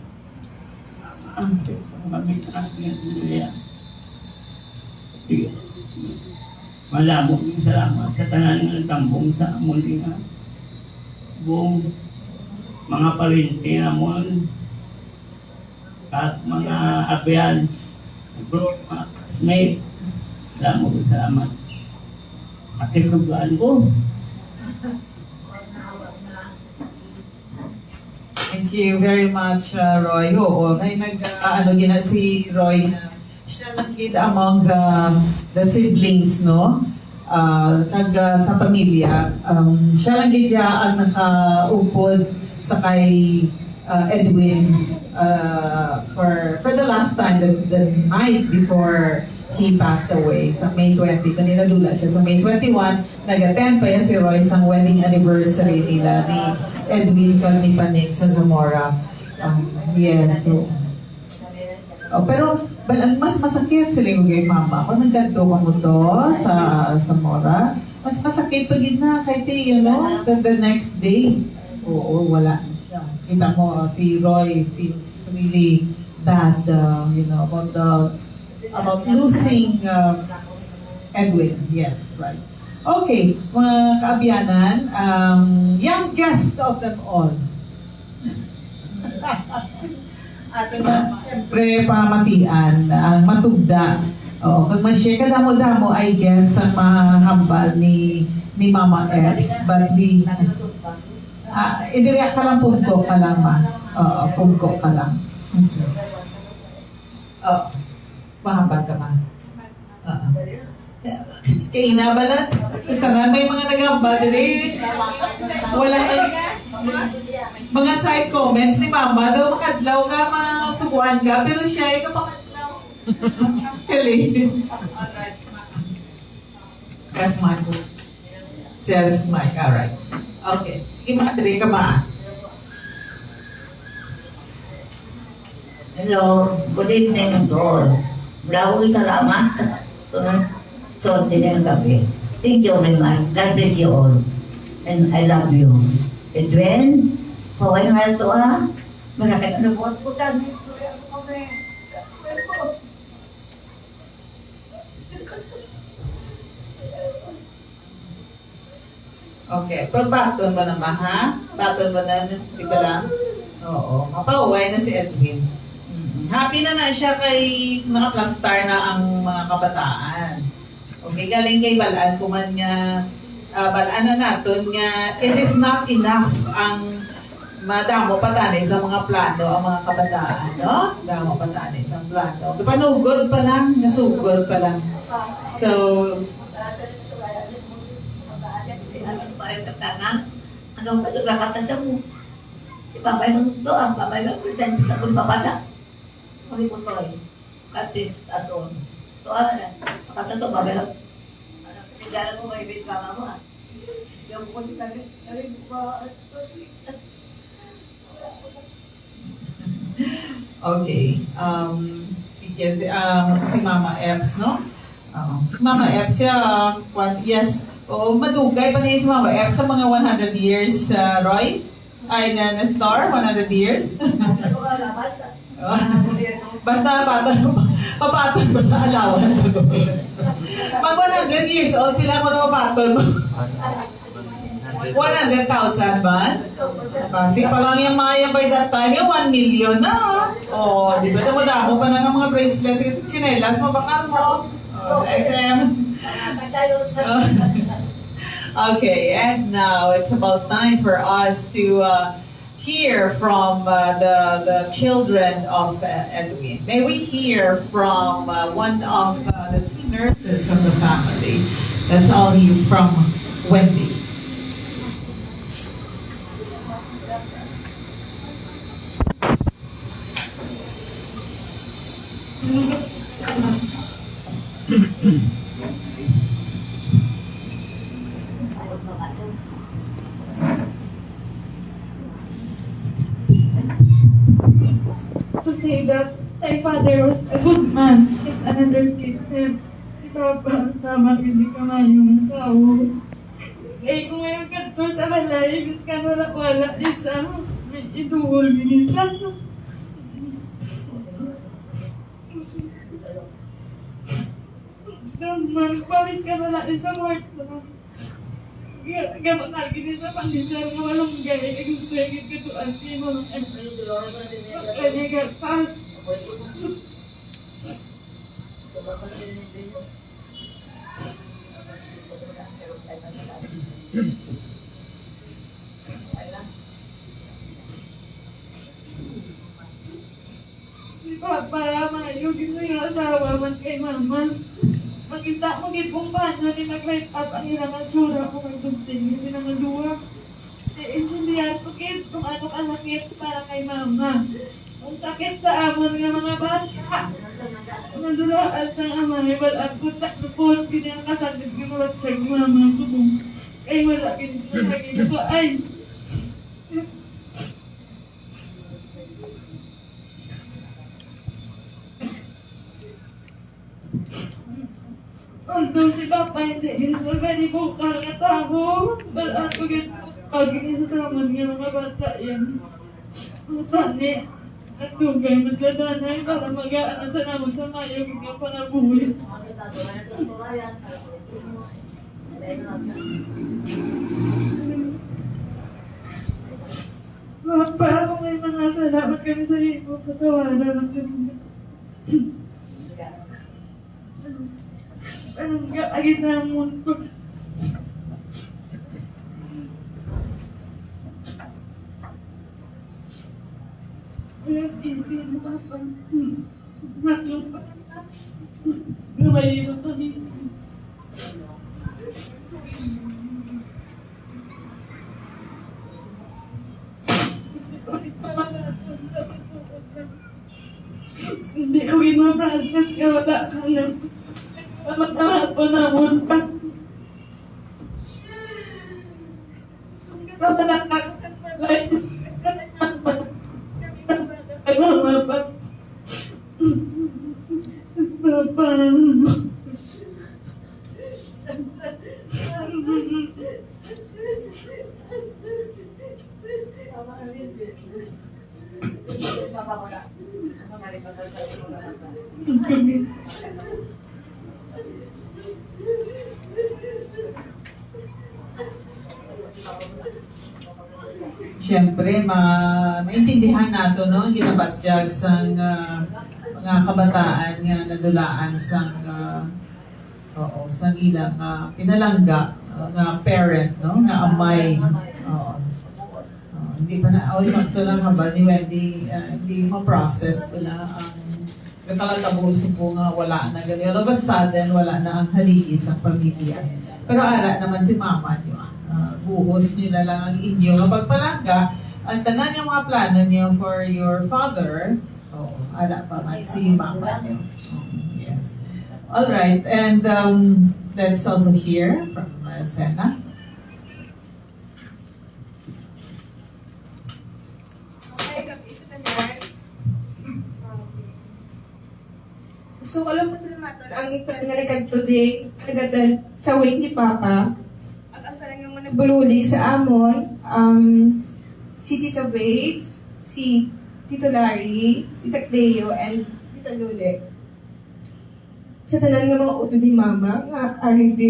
[SPEAKER 11] Mamit na niya. Malamok yung salamat sa tanan ng tambong sa muli nga. Buong mga parinti namon at mga apian, bro, mga classmate, salamat. Pakilugaan ko.
[SPEAKER 1] Thank you very much, Roy. Oo, may gina si Roy na siya lang kid among the siblings, no? Kag sa pamilya, siya lang gid ang nakaupod sa kay Edwin for the last time, the night before he passed away sa May 20. Kanina dula siya sa May 21. Nag-attend pa yan si Roy sa wedding anniversary nila ni Edwin Calnipanig sa Zamora. Yes, so pero mas masakit sila yung kay mama. Kung nagkanto ka mo to sa Zamora, mas masakit pag na kahit the next day. Oo, wala na siya. Kita mo, si Roy feels really bad, about losing Edwin. Yes, right. Okay, mga kaabyanan, youngest of them all. Ato na, siyempre, pamatian, ang matugda. Oo, kung ma-share ka damo-damo, I guess, ang mahambal ni Mama Eps, but idiriya ka lang, pugko ka lang, ma. Oo, pugko ka lang. Oo, mahambal ka, ma. Oo. Kaya inabalat, tanan may mga nagambal diri. Wala mga side comments ni Mama daw makadlaw ka, masubuan ka, pero siya ay kapakadlaw. Kali. Yes, Michael. Yes, Mike. Alright. Okay. Imatri ka ba?
[SPEAKER 10] Hello, good evening all. Maraming salamat sa sinyang gabi. Thank you very much. God bless you all. And I love you. Edwin, kaway nga ito Malakit na buhat po kami.
[SPEAKER 1] Okay. Pero baton ba naman, ha? Baton ba na? Di ba lang? Oo. Mapauway na si Edwin. Happy na siya kay naka-plus-star na ang mga kabataan. Okay, galing kay Balaan kuman nga balaan na naton nga it is not enough ang madamo patani sa mga plano ang mga kabataan, no? Damo patani sa plano. Panugod pa lang, nasugod pa lang. So,
[SPEAKER 10] Ano pa yung katanan? Anong katulakatan sa mo? Ipapay mo ito, papay mo present sa kong babada. Kami po ito Katis ason. Ito makata ito, papay mo. Sigara mo may ibig mama mo Yung po si Kalis pa.
[SPEAKER 1] okay. Si Mama Eps, no? Mama Eps, yes. Madugay pa niya si Mama Eps sa mga 100 years, Roy? Ay, na star, 100 years? Basta papatol mo sa allowance. Pag 100 years old, pila ko na mapatol mo? 100,000 ba? Kasi pa lang yung Maya by that time, yung 1 million na. Di ba damo pa na nga mga bracelets, chinelas, mabakal mo. Sa SM. Okay, and now it's about time for us to hear from the children of Edwin. May we hear from one of the two nurses from the family. Let's all hear from Wendy.
[SPEAKER 8] To say that my father was a good man is an understatement. Si Papa, tama, hindi ka man yung tao. Eh, kung ngayon ka to sa balay, bis ka wala isa, may ituhol binisa. Daman, pawis ka wala isa work na. Gamat na gini sa pandisar nga walang gaya, gusto yung kituan si mo. Kaya ka pas. Si Papa, mayo, gusto yung asawa man kay Mama. Makita mo kung paano ni mag-light up ang ilang atsura ko magdugsing. Kasi naman duwa. Intindihan ko kit kung ano kasakit para kay mama. Ang sakit sa amon nga mga bata. Nadulaan sa amay, wala ko takupon, pinang kasakit ginulat siya ng mama ko. Kaya wala kinito ko ay. Although si Papa hindi pwede kong kakataho, wala ko pag-isa sa amon nga mga bata yan. Ang tani, at dugay mas ladanay para mag-aana sa naman sa mayo nga panabuhi. Papa, ako may mga salamat kami sa iyo. Patawaran ang kami. Anong kaagit na ang mundo? Yes, easy na Papa. Matlupa. Lumayo kami. Hindi ko ginaprocess ka, wala ka na. Tama po na pa. Kamalakak ka pala. Ay, mama pa. Papa.
[SPEAKER 1] Siyempre, maintindihan nato no, ginabatyag sa mga kabataan nga nadulaan sa ilang pinalangga nga parent no, nga amay. Hindi pa na sakto lang ba ni Wendy, hindi ma-process pala ang katalatabuso po nga wala na ganyan. All of a sudden, wala na ang haligi sa pamilya. Pero ara naman si mama niyo. Buhos niyo na lang ang inyong pagpalangga. Ang tanan yung mga plano niyo for your father, ara pa man si mama niyo. Yes. All right, and let's also hear from Sena.
[SPEAKER 12] So, alam mo sa matan, ang nagkad today, nagkad sa wake ni Papa, at ang talagang nagbululi sa amon, si Tita Babes, si Tito Larry, si Tacleo, and Tita Lule. Sa tanan nga mga uto ni Mama, nga R&D,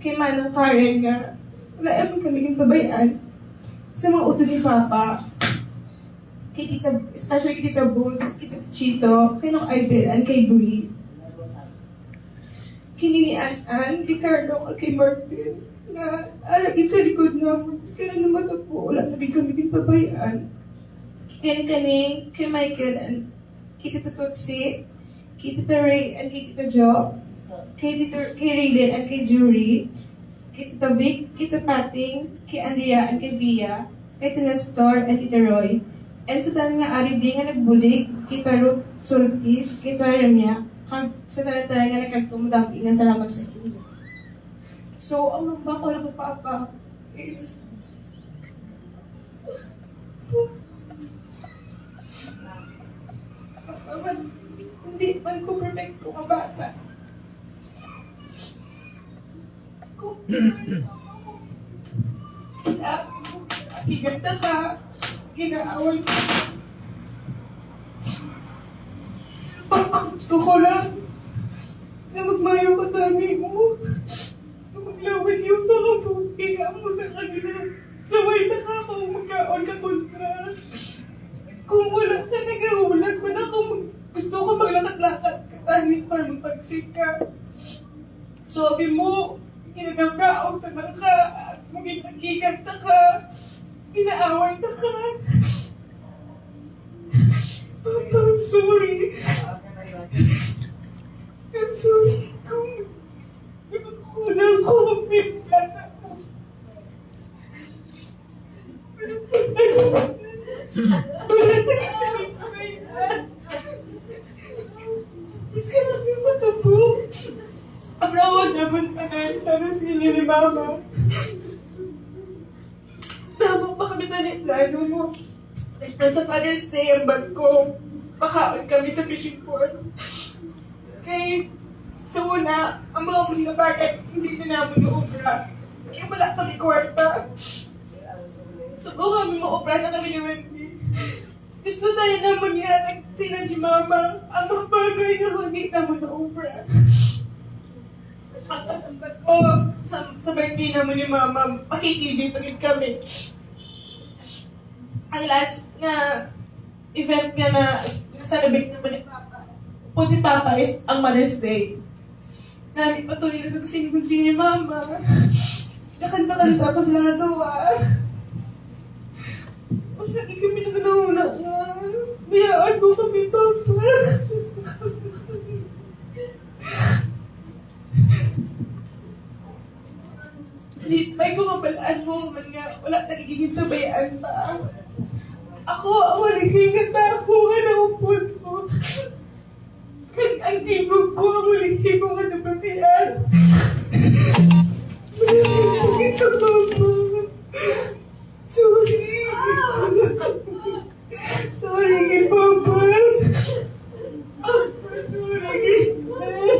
[SPEAKER 12] kay Manong Karen nga, wala naman kami yung pabayaan sa mga uto ni Papa, kay Tita, especially kay Tita Boots, kay Tita Chito, kay Nong Ibel, and kay Brie. Kininian-an, kay Carlo, kay Martin, na aragin sa likod namin. Kaya naman po, wala na rin kami din pabayaan. Kay Michael, and kay Tita Tutsi, kay Tita Ray, and kay Tita Jo, kay Raylin, and kay Jury, kay Tita Vic, kay Tita Pating, kay Andrea, and kay Via, kay Tita Nestor, and Tita Roy, and sa tanan nga ari di nga nagbulig, kita Ruth Sultis, kita Ramya, kag sa tanan nga nagkagtumdampi nga salamat sa inyo. So, ang mamba ko lang Papa is hindi man ko protect ko ang bata. Higanta ka, ginaawal ko. Gusto ko lang na magmayo ka tami mo. Na maglawin yung mga buhay mo na kanila. Saway na ka kung magkaon ka kontra. Kung wala ka nagahulag mo na kung gusto ko maglakad-lakad ka tani para magpagsika. Sabi mo, ginagabaog ka na ka at magigiganta ka. Pinaaway na ka. Papa, I'm sorry. I'm sorry kung wala ko ang bigla. Mas ka lang yung matubog. Abrawad naman tanan, para sila ni Mama. Tama pa kami na ni plano mo. Nasa Father's Day ang bag ko. Pakaon kami sa fishing port. Kay, sa una, ang mga muli na bagay, hindi na namin na-obra. Kaya wala kami kwarta. Subo kami ma-obra na kami ni Wendy. Gusto tayo naman niya sila ni Mama. Ang mga bagay na hindi naman na-obra. Sa birthday naman ni Mama, makikibig pagit kami. Ang last na event nga na celebrate naman ni Papa. Kung si Papa is ang Mother's Day. Namin patuloy na nagsing-sing ni Mama. Nakanta-kanta pa sila nga doon. Lagi kami nagnauna nga. Biyaan mo kami, Papa. May kumabalaan mo man nga. Wala nagiging tabayaan pa. Ako, walang hingat ako nga na upod mo. Ang tibog ko, ang walang hibong nga napatian. Malamig ka, Mama. Sorry. Sorry kay Papa. Sorry. Sorry,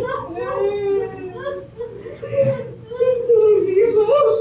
[SPEAKER 12] Papa.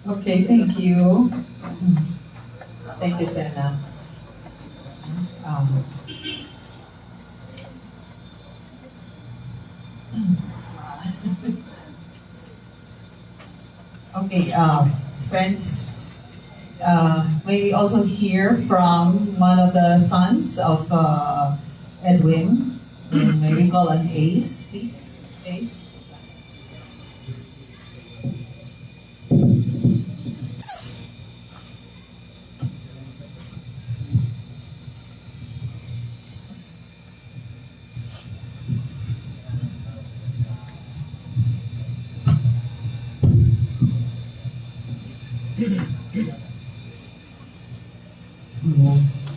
[SPEAKER 1] Okay, thank you. Thank you, Senna. Okay, friends, may we also hear from one of the sons of Edwin. May we call an Ace, please? Ace.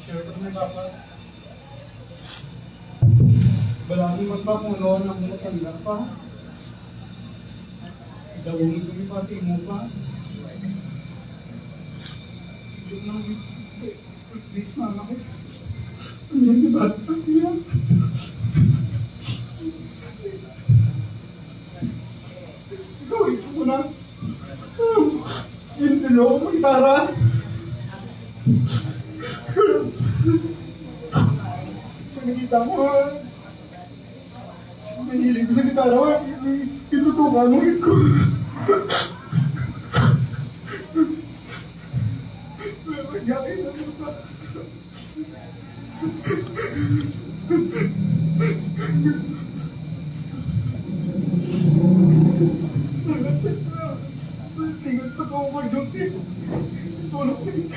[SPEAKER 13] Share ko na dapat. Balaki magpapuno ng mga tanda pa. Dawin ko pa sa imo pa. Yung lang, please mama ko. Hindi ba pa siya? Ikaw, ito mo na. Hindi ako mag-gitara. Sa nakita mo, mahilig ko sa gitara, itutukan mo ko. Magyakit na mo pa. Lingot pa ko mag-duty. Tulog ko rin.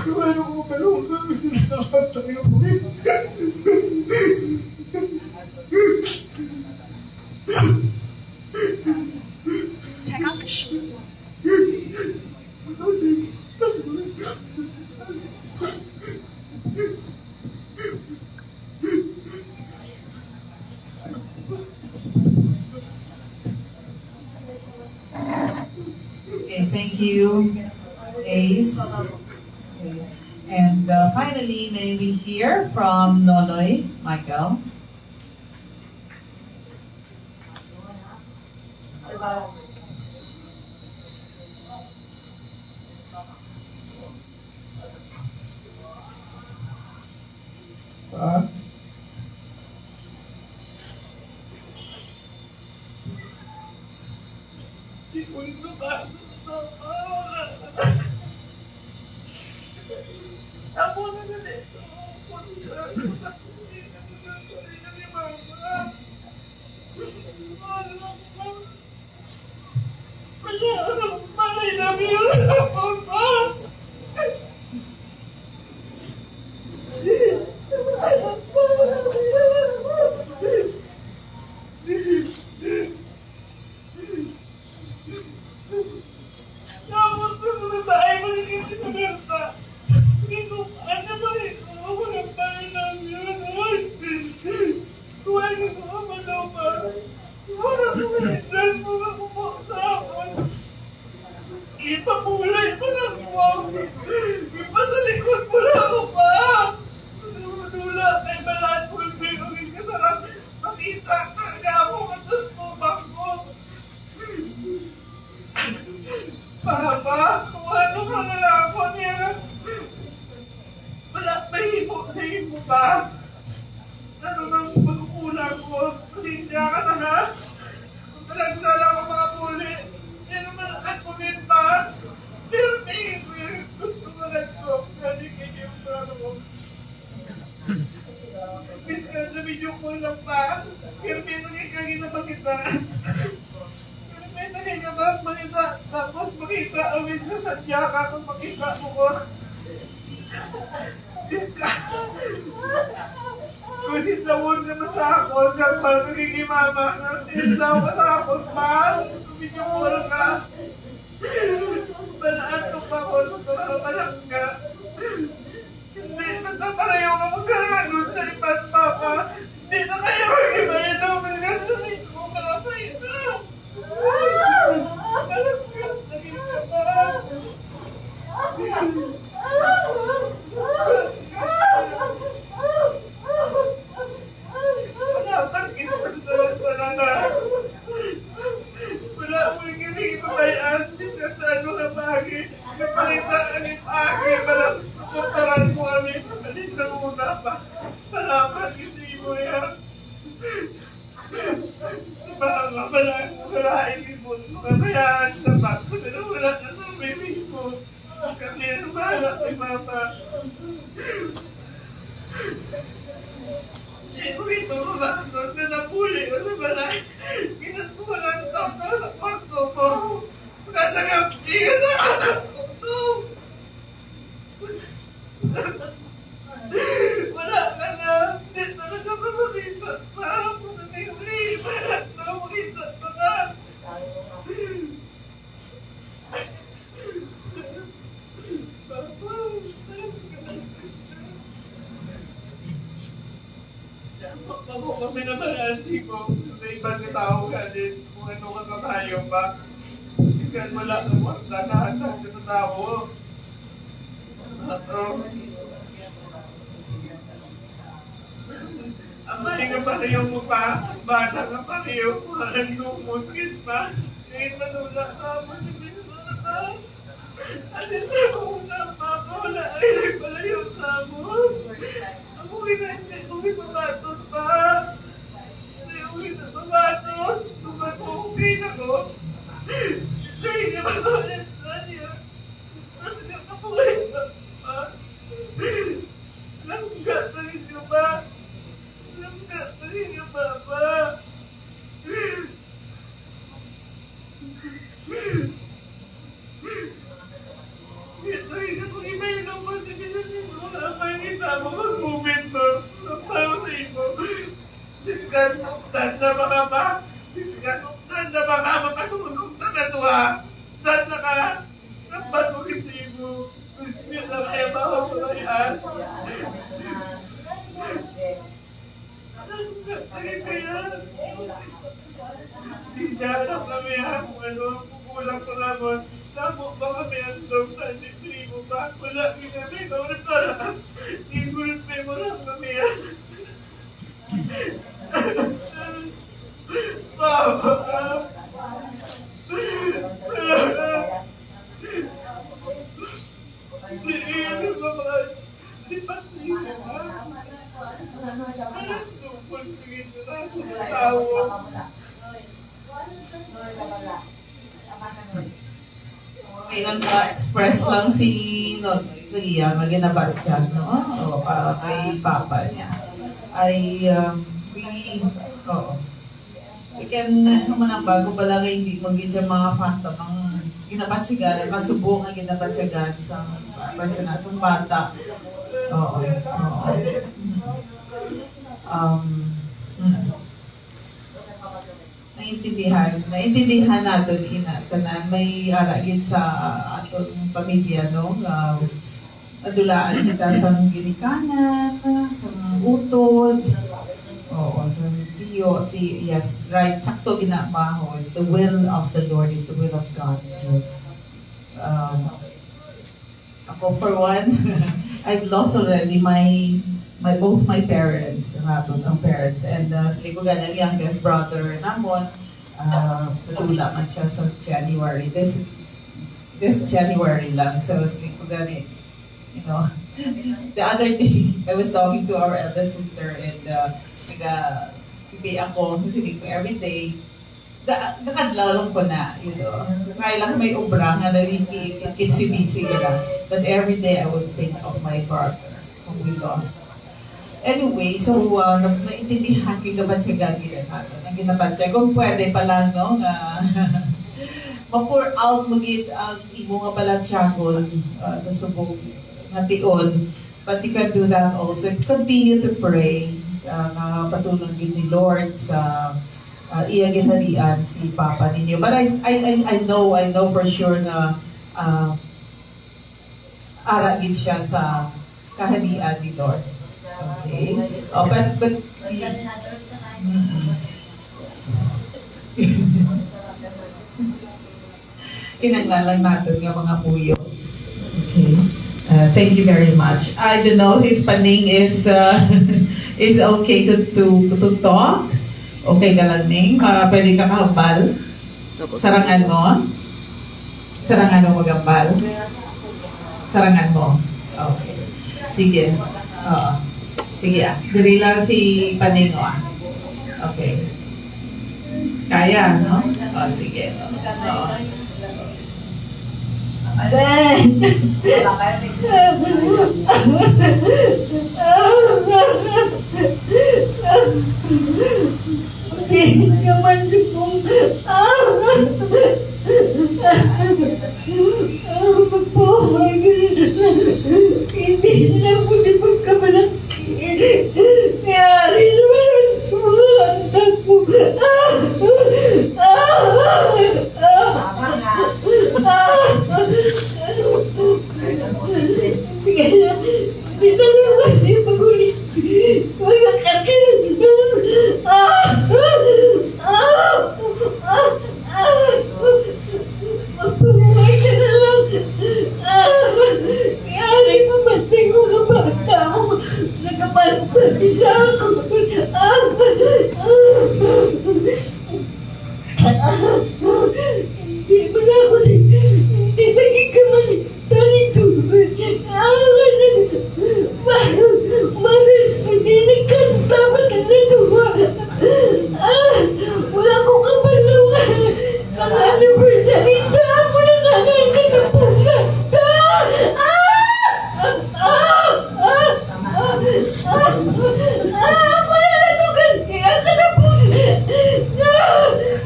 [SPEAKER 13] Kung ano ko kalong na, gusto na nakatay ako rin.
[SPEAKER 14] Check out the shoe.
[SPEAKER 1] Okay, thank you, Ace. Okay. And finally, may we hear from Nonoy, Michael.
[SPEAKER 13] Hindi ko ito ba? Ako na ganito. Malay namin yung hapon pa. Namun ko sudah tayo magiging pinagkata. Hindi ko ano ba ito? Walang pala namin yun. Huwag ko amalaw pa. Wala ko ganitlan mo ako po sa akin. Ipapulay ko lang po. Ipatalikod mo lang ako pa. Dula kay balaan mo hindi ko kasarap. Makita ka mo at ang tubak ko. Papa, kung ano ka na ako niya. Wala mahimo sa imo ba? Ano bang pagkukulang ko? Pasensya ka na ha? Kung talagang sana ako makapuli, yan naman ako din ba? Pero may gusto ko lang ko. Kaligin yung plano ko. Miss ka sa video ko lang ba? Pero may nagigagin na makita. Pero may nagigagin ba makita? Tapos makita awin ka sa tiyaka kung makita mo ko. Miss ka. Kunit lawon ka na sa akon, kapal magiging mama, natin daw ka sa akon, ma. Video ko lang ka. Balaan ko pa ko, magkakapalang ka. Hindi, basta pareho ka magkaragon sa ipat, papa. Hindi na kayo mag-ibayan naman ka sa siko, kalapay ka. Alam ka, naging ka pa. Wala kang ginawa na. Wala akong hingin pabayaan. Biskat sa ano ka bagay. Napakita agit agay. Walang suportaran mo kami. Alin sa una pa. Salamat kasi mo yan. Sa mga malaing mo. Kabayaan sa bako. Pero wala na sa bibig mo. Kami ang bahala kay mama. Hindi ko mabakot na napuli ko sa balay. Ginatulan toto sa kwarto mo. Kasagap niya sa anak ko to. Wala ka na. Hindi talaga ko makita. Parang ko na kayo rin. Parang na makita pa ka. Ako kami naman ansi ko sa ibang tao ka din kung ano ka kamayo pa. Ikan wala kang magdanahan ka sa tao. Amay nga pareho mo pa, bata nga pareho mo, ang lumot, kis pa. Ngayon manula ka mo, nabinula ka. Alis sa una pa, wala ay palayo sa mo. Uwi na hindi, uwi mabatot pa. Hindi, uwi na mabatot. Uwi na ko. Hindi na mabatot na niya. Tapos ka kapuwi na pa. Langga, tagin niyo ba? Langga, tagin niyo ba ba? Ito, hindi ko iba-inom mo. Makita mo, mag-movement mo. Paano sa iyo? Biskan, tanda baka ba? Biskan, tanda baka mapasunog na ka to ha? Tanda ka? Napan mo kasi mo. Hindi na kaya makapulayan. Kaya kaya? Siya lang kami ha, kung ano, kukulang ko naman. Tamo ba kami ang dog sa mo ba? Wala kami kami para. Igulpe mo lang kami ha. Mama! Ano ba ba? Lipat siya ha? Anong tungkol sige sa tao?
[SPEAKER 1] Ay, nag-express lang si Nonoy sa iya, maginabatyag, no? O, kay Papa niya. We can, naman ang bago pala kayo, hindi magiging sa mga phantom, ang ginabatsyagan, masubong ang ginabatsyagan sa personasang bata. Oo. Naintindihan natin tanan may aragin sa aton pamilya no adulaan kita sa ginikanan, sa utod, sa tiyo, yes, right, sakto ginamaho. It's the will of the Lord, it's the will of God, yes. Ako for one, I've lost already both my parents, ang parents, and sila ko ang youngest brother namon, nadula man siya sa January, this January lang, so sila ko you know, the other day, I was talking to our eldest sister, and nag-ibig ako, kasi ko every day, nakadlaw lang ko na, you know, kaya lang may ubra nga nakikipsi-busy nila, but every day I would think of my brother, whom we lost. Anyway, so naintindihan ko yung nabatsyagan natin. Ang ginabatsyagan, kung pwede pa lang, no, ma-pour out mo ang imo nga balatsyagol sa subong nga tion. But you can do that also. Continue to pray. Patunon din ni Lord sa iya ginharian si Papa ninyo. But I know for sure na aragin siya sa kaharian ni Lord. Okay? But kinanglalang natin nga mga puyo. Okay. Thank you very much. I don't know if Paning is is okay to talk. Okay ka lang, Ning? Pwede ka kahambal? Sarangan mo? Sarangan mo magambal? Sarangan mo? Okay. Sige. Sige Diri lang si Paning Okay. Kaya, no? Sige.
[SPEAKER 10] Hindi naman si Pong. Magbuhay hindi na ako di pagkamalaki. Kaya rin naman ang mga anak mo. Sige na, hindi na lang kasi magulit. Magkakasin. Magpumuhay ka na lang. Kaya rin mamatay ko ka bata mo. Nagabantay siya ako. Hindi mo na ako hindi naging kamalitan ito. Mothers, hindi nagkanta ba na natuwa? Wala akong kapalungan. Ang anniversary, mo na nagang katapunan. Wala na ito kaya katapunan.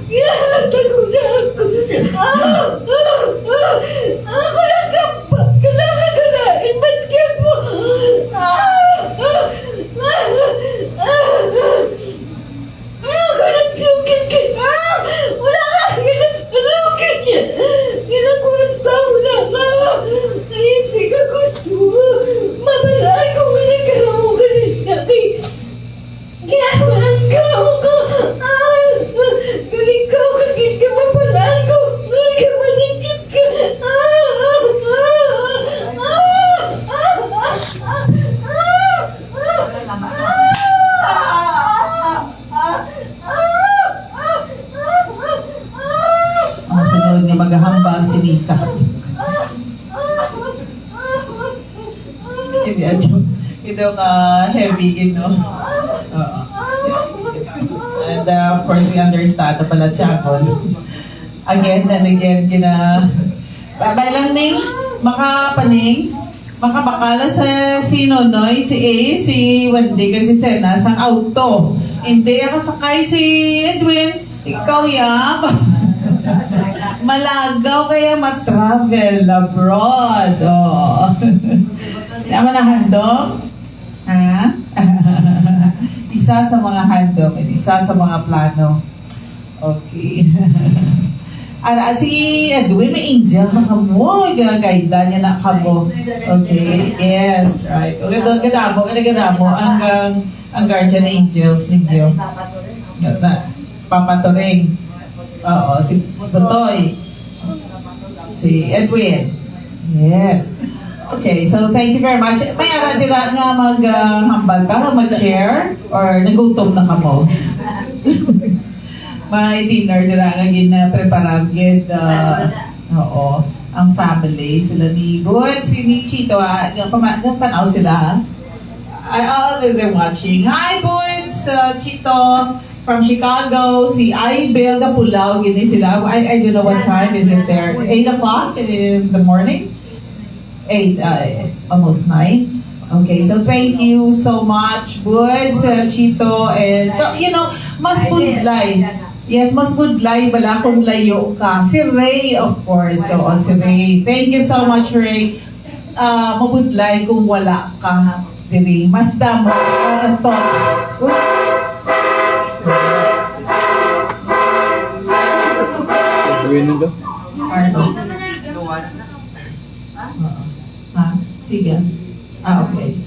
[SPEAKER 10] Kaya tagunan ko. Ako na kampat. Kailangan galain. Ba't mo? Ako nagsugit ka. Wala ka. Ginagulog ka. Ginagulang tao na ka. Hindi ka gusto. Mabalay kung ginagawa mo kanina. Ginawalang kao ko. Galing ka. Kagit ka mabalaan ko. Galing ka masikit ka.
[SPEAKER 1] Sunod nga maghahambal si Lisa. Hindi adyo. Ito ka heavy gino. And of course we understand na pala Chacol. Again and again Babay lang ning, makapaning, makabakala sa si Nonoy, si A, si Wendy, kag si Sena, sa auto. Hindi, kasakay si Edwin, ikaw ya. Malagaw kaya matravel abroad. Oh. Naman na handog? Ha? Isa sa mga handog, isa sa mga plano. Okay. Ara, si Edwin, may angel na kamo. Gagaida niya na kamo. Okay, yes, right. Okay, ganamo ang guardian angels ninyo. Papa Toreng. Oo, si Butoy. Si Edwin. Yes. Okay, so thank you very much. May ara dira nga maghambal para mag-share or nagutom na kamo. May dinner dira nga gina-preparar gid oo, ang family sila ni Good, si ni Chito, pamanaw sila. They're watching. Hi, Goods, Chito from Chicago, si Ibel Kapulaw, gini sila. I don't know what time is it there. 8 o'clock in the morning? 8, almost 9. Okay, so thank you so much, Goods, Chito, and you know, mas budlay. Yes, mas budlay bala kung layo ka. Si Ray, of course. So, si Ray. Thank you so much, Ray. Mabudlay kung wala ka. Diri. Mas damo thoughts. Carlo. Ha? Sige. Okay.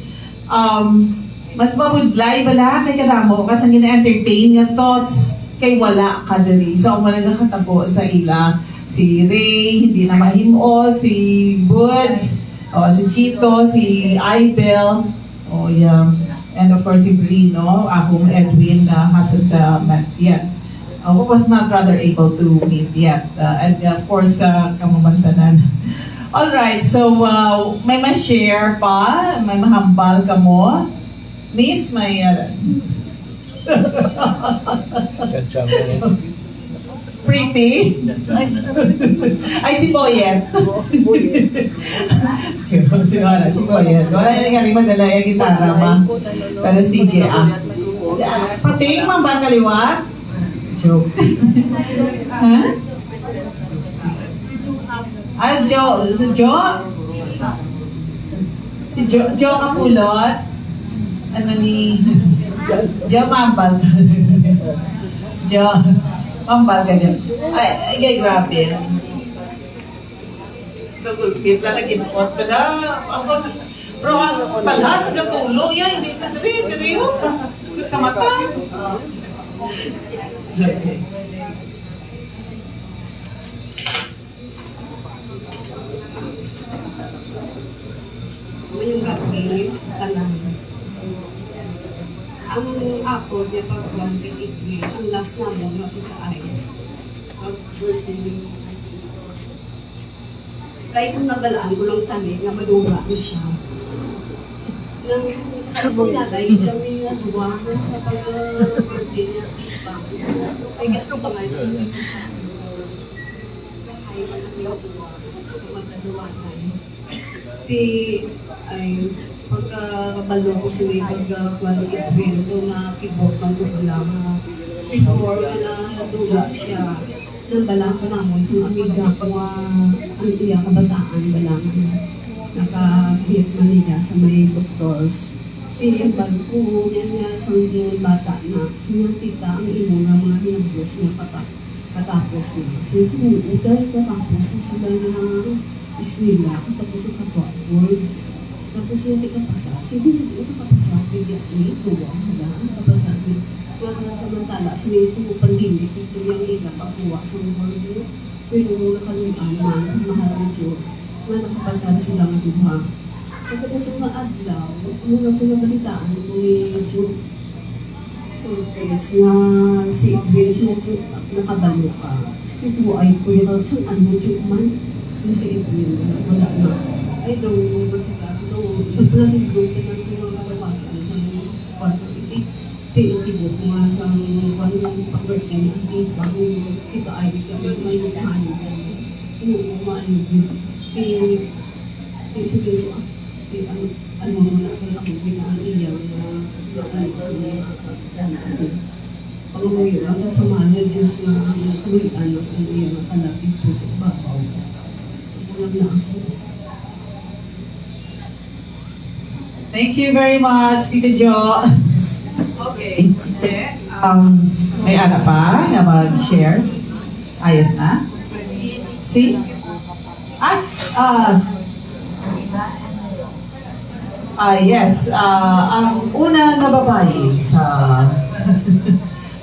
[SPEAKER 1] Mas mabudlay bala kay kadamo kasi gina-entertain nga thoughts kay wala ka diri. So, ang malagakatabo sa ila, si Ray, hindi na mahimo, si Woods, si Chito, si Ibel, yeah. And of course, si Brino, akong Edwin, hasn't met yet. Was not rather able to meet yet. And of course, kamumantanan. Alright, so may ma-share pa, may mahambal ka mo. Miss, may pretty? Ay, si Boyet. Si Boyet. Wala na nga rin madala yung gitara ma. Pero sige, pating, mambang kaliwat? Joke. Ha? Jo. Si Jo? Si Jo Kapulot? Ano ni... Jo, mambal ka. Jo, mambal ka dyan. Ay, grabe. Nagulpit lang na ginukot. Pero ang palas, nagatulo yan. Hindi sa diri. Sa mata. Okay.
[SPEAKER 15] Ngayong gabi sa tanan. Ang ako, di ba, ang last na mo na ito ay mag-birthday ni kahit kung nabalaan ko lang tani, na maduga ko siya. Nang kasinagay, kami naduwa ko sa pag-birthday niya. Ay, gato pa ngayon. Ay, naduwa. Magkaduwa tayo. Ay, pagkabalo ko sila, pagka-quality evento na keyboard ng lang. Before na naduga siya, nang balang ko naman sa mga amiga ko ang iya kabataan balang naka-hit Manila sa may doctors. Bag ko, yan sa mga bata na sa mga tita ang imo na mga hinabos na katapos na. Sabi ko, dahil katapos na sila na eskwela, katapos ang kapwa-board. Tapos yung tikapasa, siguro yung nakapasa, hindi tuwa sa daan, nakapasa, mga samantala, sabihin ko, pandemic, ito yung ila, pagkuha sa mga mo, pero nakaluan man sa mahal ng Diyos, na nakapasa silang duha. Pagkatapos yung mga adlaw, muna ito nabalitaan ko ni Joe. So, guys, na si Edwin, siya nakabalo ka. Ito ay ko yung saan mo Joe man, na si Edwin, wala na. Ay, daw, nagpapalagin ko, tinang ko mga kabawasan sa kwarto. Tinutibok ko nga sa pag-birthday, hindi bago kita ay kami may lupahan kami. maayos. Sige, ano na kaya ako ginaiyaw na umuwi lang kasama na Diyos na uwian ng iyang nakalapit to sa ibabaw. Alam na ako.
[SPEAKER 1] Thank you very much, Tita Jo. Okay. May ana pa na mag-share? Ayos na? See? Yes. Ang una na babae sa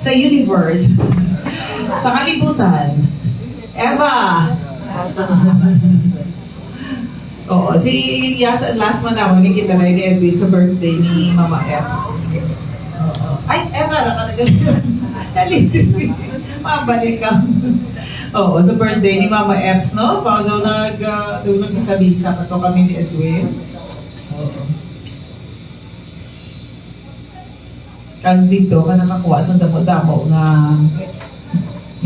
[SPEAKER 1] sa universe, sa kalibutan, Eva. Oo, si Yas, last month ako nakikita na ni Edwin sa birthday ni Mama Eps. Ay, Eva, nakagaling. Mabalik ka. Oo, sa birthday ni Mama Eps, no? Pag daw nag-isa-bisa pa to kami ni Edwin. Oo. Kag dito ka nakakuha sa damo-damo nga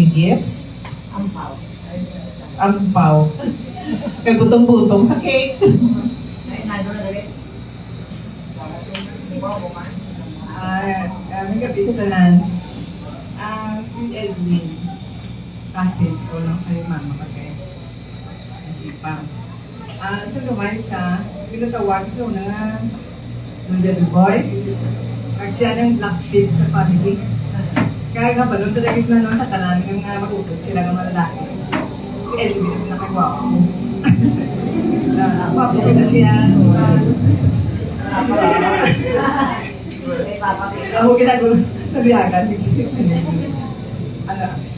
[SPEAKER 1] ni gifts. Ampaw. Kag butong-butong sa cake.
[SPEAKER 16] May gabi sa tanan. Si Edwin, cousin ko no, kay mama kagay. Pang. Sa lumay sa pinatawag sa una ng Devil Boy. Siya ng black sheep sa family. Kaya nga balon talaga na no, sa tanan ng mga mag-upod sila ng mga lalaki. Si Edwin ang nakagawa ko. Wapo ko na siya. Ako ginagawa nabiyagan.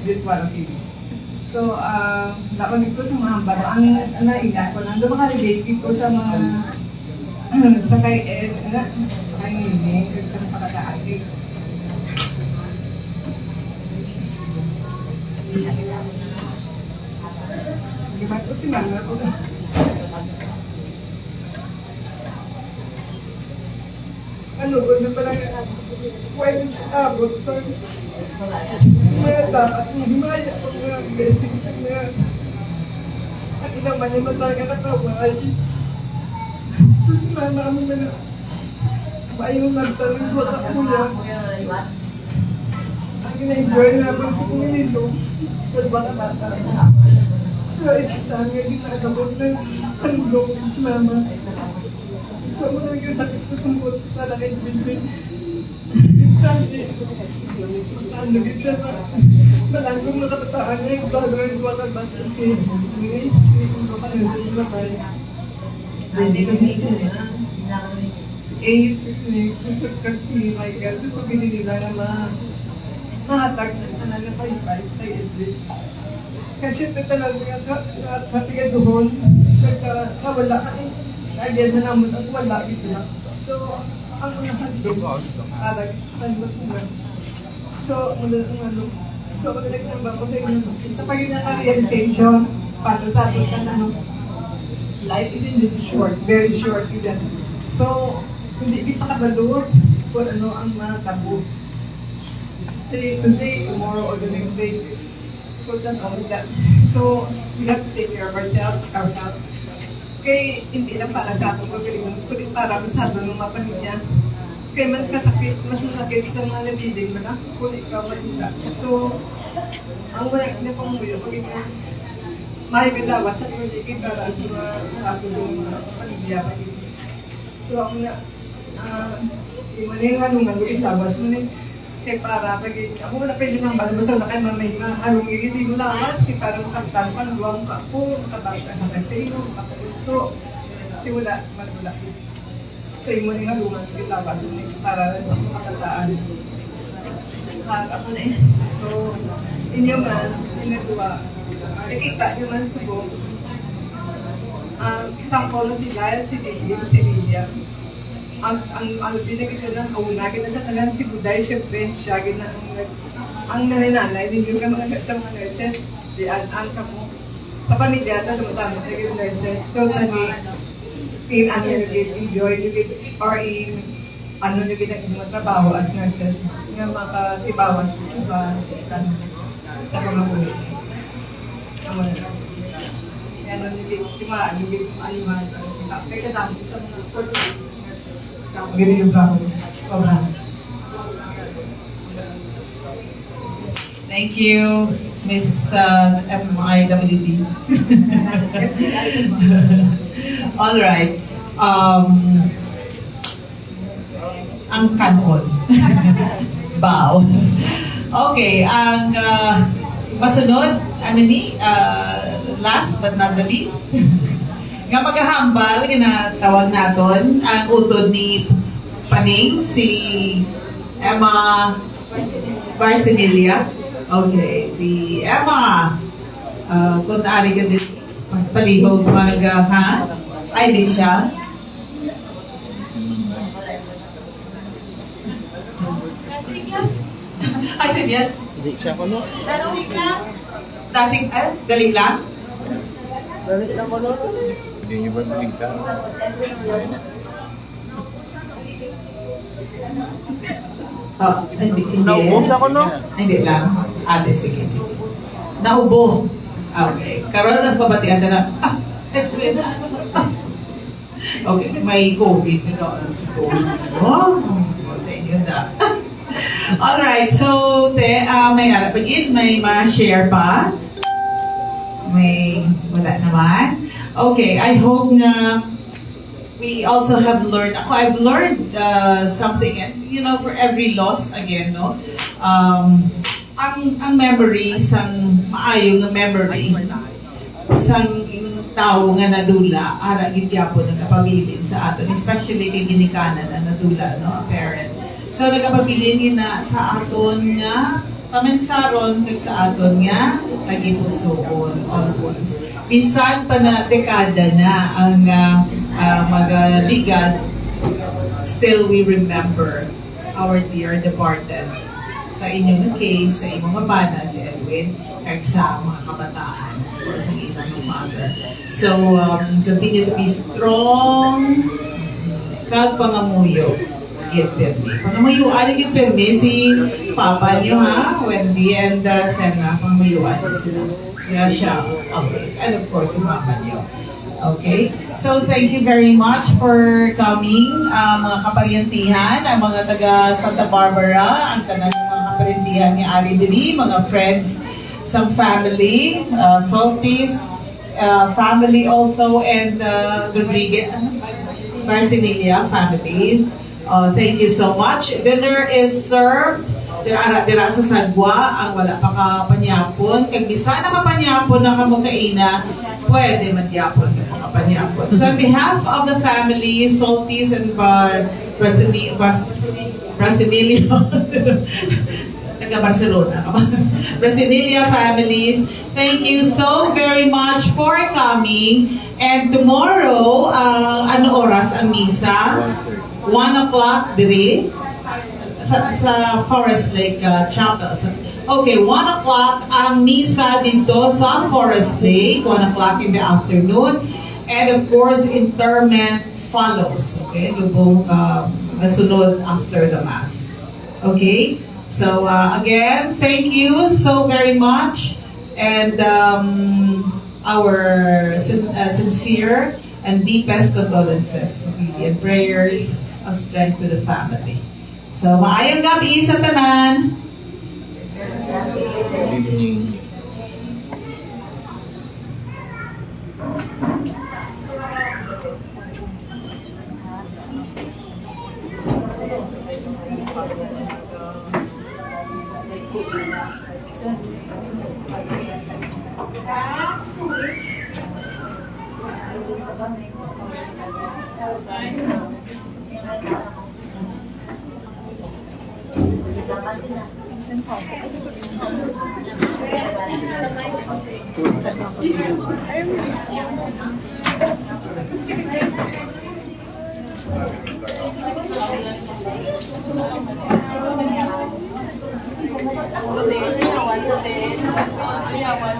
[SPEAKER 16] Virtual ang TV. So, lapagin ko sa mga hambaro. Ang naina ko lang, makarelate ko sa mga sa kay Ed, sa kay Nini, kag sa mga pagkakaan. Gimana ko si Mama ko. Kalugod na parang pwede siya abot sa mga dapat himaya ko mga blessings sa mga at ilang mali mo talaga katawal. So si Mama mo na maayong magtanong ko ka kuya. Ang gina-enjoy na pag sa kuminilo sa bata-bata. So it's time nga ginagabot ng tanong si Mama. So mo na sakit ko sa mga talaga yung bilbil. Ano git siya na malangkong nakapataan niya yung gagawin ko ang bata si Luis. Kung kapanood siya yung batay. Hindi ko gusto na. Si Ace, si Michael, gusto pinili nila na mahatag na ng paypay sa Edwin. Kasi talaga katigaduhon, kawala ka again na naman at wala gitu lang. So, ang mga handog, alag, talbot naman. So, muna ang ano. So, magalag ng bako tayo naman. Sa pagiging realization, para sa atin ka na life is indeed short, very short. Again. So, hindi kita kabalo kung ano ang mga tabu. Today, tomorrow, or the next day, because and all that. So, we have to take care of ourselves, our health. Kaya hindi lang para sa atong pagalingan, kundi para sa atong mga pamilya. Kaya man kasakit, mas masakit sa mga nabiling man ako kung ikaw mahila. So, ang wala na panguyo, pag ikaw mahibitawas at maligid para sa mga atong mga pamilya. So, ang na, yung halungan, lawas mo na kaya para pag ako wala pwede nang balabas na kayo may mga halong hindi mo lawas kaya para makapitan pa luwang ka po makabasa na sa iyo makaputo hindi wala malula so yung mga halungan yung lawas mo para sa makapataan ako na so inyo man inatuwa nakita nyo man subo isang call na si Gaia si Villa ang binagay na kauna kita sa talang si Buday syempre siya gina ang nanay din yung mga sa mga nurses di an ka mo sa pamilya ta dumutamo ta gid nurses so tani in ano you get enjoy you get or in ano you get ang trabaho as nurses nga makatibawas ba sa pamilya maayuhan. Kaya kadami sa mga pagkakas. Ganyan yung bravo.
[SPEAKER 1] Thank you, Miss MIWD. All right. Ang kanon. Bow. Okay, ang masunod, last but not the least, nga maghahambal, ginatawag naton ang utod ni Paning, si Emma Barcinilia. Okay, si Emma, kung naari ka din, palihog ha? Ay, di siya. Ay, sige, yes.
[SPEAKER 9] Hindi siya ko no.
[SPEAKER 1] Dasing, galing lang?
[SPEAKER 9] Hindi niyo ba nalingka?
[SPEAKER 1] Hindi.
[SPEAKER 9] Naubo siya ko no?
[SPEAKER 1] Hindi lang. Ate, sige. Naubo. Okay. Karoon nagbabatian na Edwin. Okay, may COVID. Oh, sa inyo na. Alright, so, may alapagin, may ma-share pa. Wala naman. Okay, I hope na we also have learned, I've learned something, and for every loss, again, no? Ang memory, sang maayo nga memory, sang tao nga nadula, ara gityapon nagapabilin sa aton, especially kay ginikanan na nadula, no, a parent. So nagapabilin yun na sa aton nga pamensaron kag sa aton nga nagipusoon always. Bisan pa na dekada na ang magaligad, still we remember our dear departed. Sa inyong case, sa inyong bana, si Edwin, kag sa mga kabataan, or sa inyong father. So, continue to be strong, kag pangamuyo. Get permi. Pangamuyuan yung permi si Papa niyo, ha? Wendy and Senna, pangamuyuan niyo sila. Kaya siya, always. And of course, si Mama niyo. Okay? So, thank you very much for coming, mga kaparyentihan, ang mga taga Santa Barbara, ang tanan ng mga kaparyentihan ni Ali Diri, mga friends, some family, Saltis, family also, and Rodriguez, Barcinilia family. Thank you so much. Dinner is served. Dira sa sagwa, ang wala pa kapanyapon. Kag bisa na kapanyapon na kamukaina, pwede magyapon ka kapanyapon. So on behalf of the family, Saltis and Brasinilio, taga Barcelona, Brasilia families, thank you so very much for coming. And tomorrow, ano oras ang misa? 1 o'clock diri sa Forest Lake Chapel. Okay, 1 o'clock ang misa dito sa Forest Lake, 1 o'clock in the afternoon. And of course, interment follows. Okay, lubong masunod after the Mass. Okay, so again, thank you so very much. And our sincere and deepest condolences and prayers of strength to the family. So, maayong gabi sa tanan.
[SPEAKER 9] Good evening.
[SPEAKER 1] Ayawan,